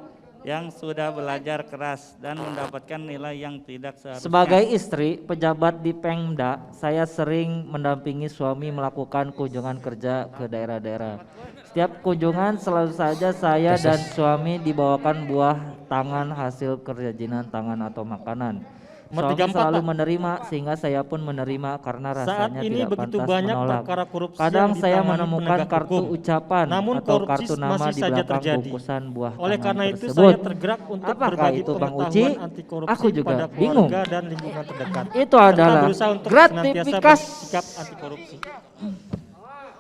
Speaker 5: yang sudah belajar keras dan mendapatkan nilai yang tidak seharusnya.
Speaker 9: Sebagai istri pejabat di Pemda, saya sering mendampingi suami melakukan kunjungan kerja ke daerah-daerah. Setiap kunjungan selalu saja saya dan suami dibawakan buah tangan hasil kerajinan tangan atau makanan.
Speaker 17: Nomor
Speaker 9: Suami
Speaker 17: 34,
Speaker 9: selalu
Speaker 17: Pak.
Speaker 9: menerima sehingga saya pun menerima karena
Speaker 17: Saat
Speaker 9: rasanya
Speaker 17: ini
Speaker 9: tidak
Speaker 17: begitu
Speaker 9: pantas
Speaker 17: banyak
Speaker 9: menolak.
Speaker 17: perkara korupsi
Speaker 9: Kadang
Speaker 17: yang
Speaker 9: saya
Speaker 17: ditangani
Speaker 9: menemukan
Speaker 17: penegak
Speaker 9: kartu
Speaker 17: hukum.
Speaker 9: ucapan
Speaker 17: Namun
Speaker 9: atau
Speaker 17: korupsi
Speaker 9: kartu nama
Speaker 17: masih
Speaker 9: di
Speaker 17: saja
Speaker 9: belakang
Speaker 17: terjadi.
Speaker 9: bungkusan buah
Speaker 17: Oleh
Speaker 9: tangan
Speaker 17: karena itu
Speaker 9: tersebut.
Speaker 17: saya tergerak untuk
Speaker 9: Apakah
Speaker 17: berbagi
Speaker 9: itu Bang Uci?
Speaker 17: pengetahuan anti korupsi
Speaker 9: Aku juga
Speaker 17: pada
Speaker 9: bingung.
Speaker 17: keluarga dan lingkungan terdekat.
Speaker 9: Itu
Speaker 17: serta
Speaker 9: adalah
Speaker 17: berusaha untuk senantiasa
Speaker 9: gratifikasi.
Speaker 17: bersikap anti korupsi.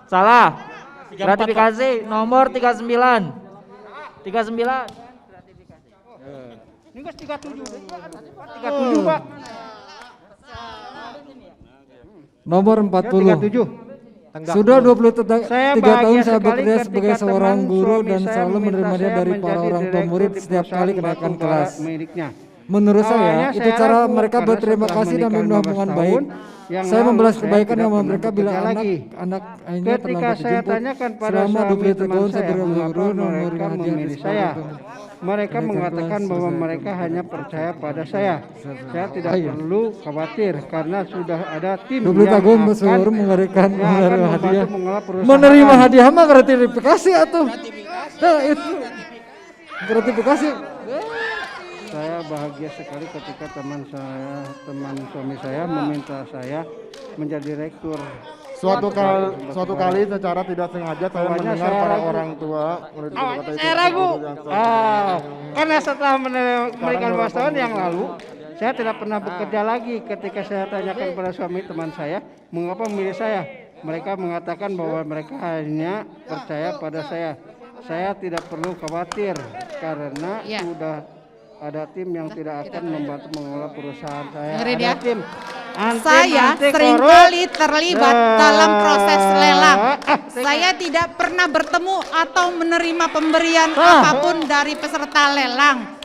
Speaker 9: Salah.
Speaker 17: 34,
Speaker 9: Gratifikasi nomor 39. 39.
Speaker 12: Ini 37 Pak.
Speaker 7: Nomor 40. Sudah 23 tahun saya bekerja sebagai seorang guru dan selalu menerima dia dari para orang tua murid setiap kali kenaikan kelas. Menurut saya, itu cara mereka berterima kasih dan membangun hubungan baik.
Speaker 12: yang
Speaker 7: Saya
Speaker 12: lalu
Speaker 7: membalas
Speaker 12: saya
Speaker 7: kebaikan
Speaker 12: tidak
Speaker 7: sama
Speaker 12: pernah
Speaker 7: mereka bila
Speaker 12: bekerja lagi.
Speaker 7: anak ini
Speaker 12: Ketika
Speaker 7: terlambat
Speaker 12: saya
Speaker 7: dijemput.
Speaker 12: tanyakan pada
Speaker 7: Selama
Speaker 12: suami
Speaker 7: 20
Speaker 12: teman
Speaker 7: tahun
Speaker 12: saya
Speaker 7: saya
Speaker 12: mengapa
Speaker 7: berburu
Speaker 12: mereka memilih saya, mereka mengatakan bahwa mereka hanya percaya pada saya. Saya tidak perlu khawatir karena sudah ada tim
Speaker 7: 20
Speaker 12: yang
Speaker 7: tahun
Speaker 12: akan
Speaker 7: seluruh mengerikan menerima hadiah.
Speaker 12: mengelola perusahaan.
Speaker 7: Menerima hadiah mah gratifikasi atuh. Nah, itu gratifikasi.
Speaker 12: Saya bahagia sekali ketika teman suami saya meminta saya menjadi rektor.
Speaker 11: Suatu kali secara tidak sengaja saya
Speaker 12: Awalnya
Speaker 11: mendengar
Speaker 12: saya
Speaker 11: para
Speaker 12: ragu.
Speaker 11: orang tua berkata itu.
Speaker 12: Saya ragu. Karena setelah memberikan wartawan yang lalu, saya tidak pernah bekerja lagi. Ketika saya tanyakan pada suami teman saya, mengapa memilih saya? Mereka mengatakan bahwa mereka hanya percaya pada saya. Saya tidak perlu khawatir karena sudah ada tim yang tidak akan membantu mengelola perusahaan saya.
Speaker 8: Dengerin
Speaker 12: Ada
Speaker 8: ya.
Speaker 12: tim.
Speaker 8: Saya seringkali terlibat dalam proses lelang. Saya tidak pernah bertemu atau menerima pemberian apapun dari peserta lelang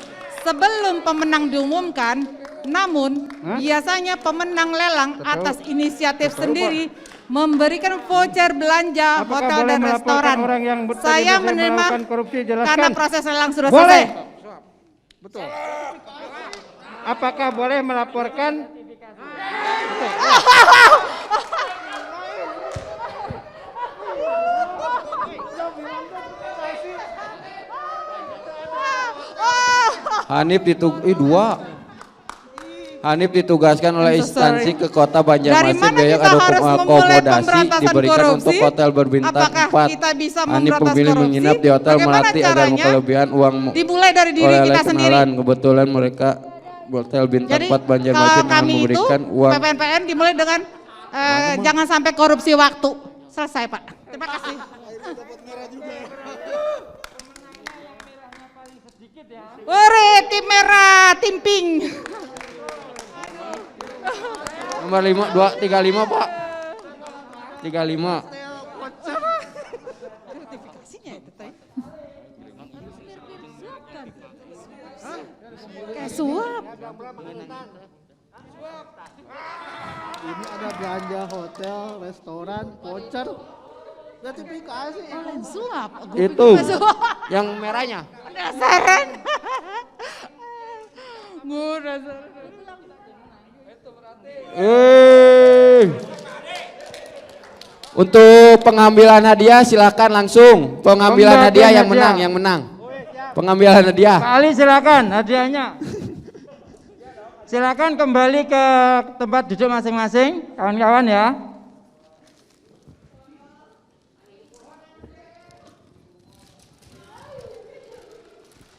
Speaker 8: sebelum pemenang diumumkan. Namun biasanya pemenang lelang atas inisiatif sendiri memberikan voucher belanja hotel dan restoran. Saya menerima karena proses lelang sudah selesai.
Speaker 12: Betul. Apakah boleh melaporkan?
Speaker 15: Hanif ditugaskan oleh instansi ke kota
Speaker 8: Dari
Speaker 15: Banjarmasin
Speaker 8: mana
Speaker 15: biaya
Speaker 8: kita harus memulai
Speaker 15: akomodasi
Speaker 8: pemberantasan
Speaker 15: diberikan
Speaker 8: korupsi?
Speaker 15: untuk hotel berbintang
Speaker 8: Apakah
Speaker 15: 4.
Speaker 8: kita bisa
Speaker 15: Hanif
Speaker 8: memberantas
Speaker 15: memilih
Speaker 8: korupsi?
Speaker 15: menginap di hotel
Speaker 8: Bagaimana
Speaker 15: Melati agar
Speaker 8: caranya?
Speaker 15: kelebihan uang
Speaker 8: Dimulai dari diri
Speaker 15: oleh
Speaker 8: kita sendiri.
Speaker 15: kenalan. Kebetulan mereka hotel bintang
Speaker 8: Jadi
Speaker 15: 4 Banjarmasin
Speaker 8: kalau
Speaker 15: akan
Speaker 8: kami itu
Speaker 15: memberikan uang.
Speaker 8: PPNPN dimulai dengan jangan sampai korupsi waktu. Selesai Pak. Terima kasih. Ore, tim merah, tim pink.
Speaker 15: Nomor 35 Pak. 35.
Speaker 8: Gratifikasinya itu teh. Kayak suap.
Speaker 18: Ini ada belanja hotel, restoran, voucher, gratifikasi.
Speaker 8: Suap.
Speaker 15: Itu yang merahnya.
Speaker 8: Penasaran. Gue penasaran.
Speaker 15: Untuk pengambilan hadiah silakan langsung. Pengambilan hadiah yang menang. Pengambilan hadiah.
Speaker 2: Pak Ali silakan hadiahnya. Silakan kembali ke tempat duduk masing-masing, kawan-kawan ya.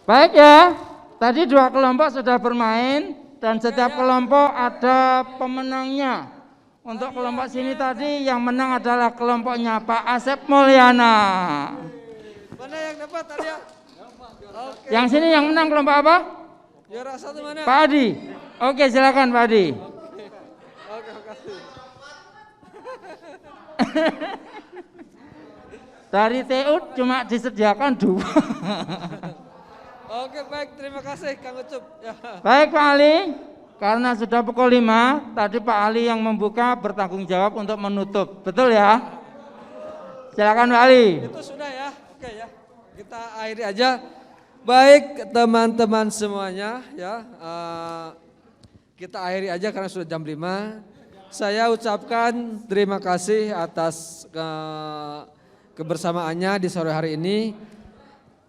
Speaker 2: Baik ya, tadi 2 kelompok sudah bermain dan setiap kelompok ada pemenangnya. Untuk kelompok sini tadi yang menang adalah kelompoknya Pak Asep Mulyana.
Speaker 1: Mana yang dapat hadiah?
Speaker 2: Yang sini yang menang kelompok apa?
Speaker 1: Juara 1 mana?
Speaker 2: Pak Adi. Oke, silakan Pak Adi.
Speaker 1: Oke, makasih.
Speaker 2: Dari TU cuma disediakan 2.
Speaker 1: Oke, baik, terima kasih Kang Ucup. Ya.
Speaker 2: Baik Pak Ali, karena sudah pukul 5, tadi Pak Ali yang membuka bertanggung jawab untuk menutup. Betul ya? Silakan Pak Ali.
Speaker 1: Itu sudah ya. Oke ya. Kita akhiri aja. Baik teman-teman semuanya ya. Kita akhiri aja karena sudah jam 5. Saya ucapkan terima kasih atas kebersamaannya di sore hari ini.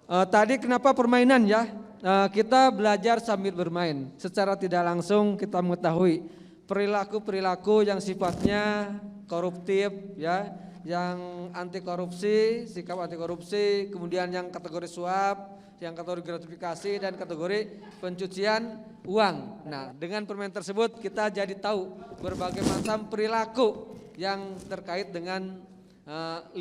Speaker 1: Tadi kenapa permainan ya? Kita belajar sambil bermain. Secara tidak langsung kita mengetahui perilaku-perilaku yang sifatnya koruptif ya, yang anti korupsi, sikap anti korupsi, kemudian yang kategori suap, yang kategori gratifikasi dan kategori pencucian uang. Nah, dengan permainan tersebut kita jadi tahu berbagai macam perilaku yang terkait dengan 5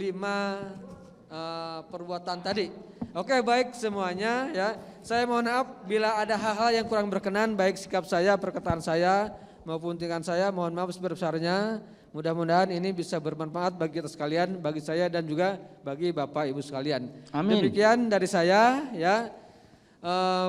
Speaker 1: perbuatan tadi. Oke, baik semuanya ya. Saya mohon maaf bila ada hal-hal yang kurang berkenan baik sikap saya, perkataan saya maupun tindakan saya, mohon maaf sebesar-besarnya. Mudah-mudahan ini bisa bermanfaat bagi kita sekalian, bagi saya dan juga bagi Bapak Ibu sekalian.
Speaker 2: Amin.
Speaker 1: Demikian dari saya ya.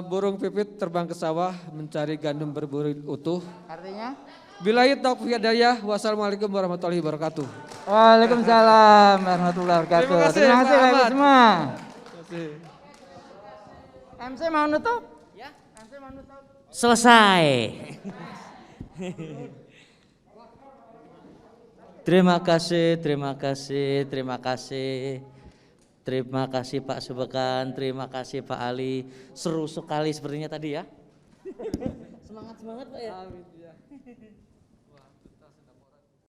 Speaker 1: Burung pipit terbang ke sawah mencari gandum berburu utuh.
Speaker 2: Artinya?
Speaker 13: Billahi taufiq hidayah. Wassalamualaikum warahmatullahi wabarakatuh.
Speaker 2: Waalaikumsalam warahmatullahi wabarakatuh. Terima kasih Bapak Ibu semua. MC mau nutup? Ya, MC mau nutup.
Speaker 9: Selesai. Terima kasih, terima kasih, terima kasih. Terima kasih Pak Subekan, terima kasih Pak Ali. Seru sekali sepertinya tadi ya. Semangat Pak ya.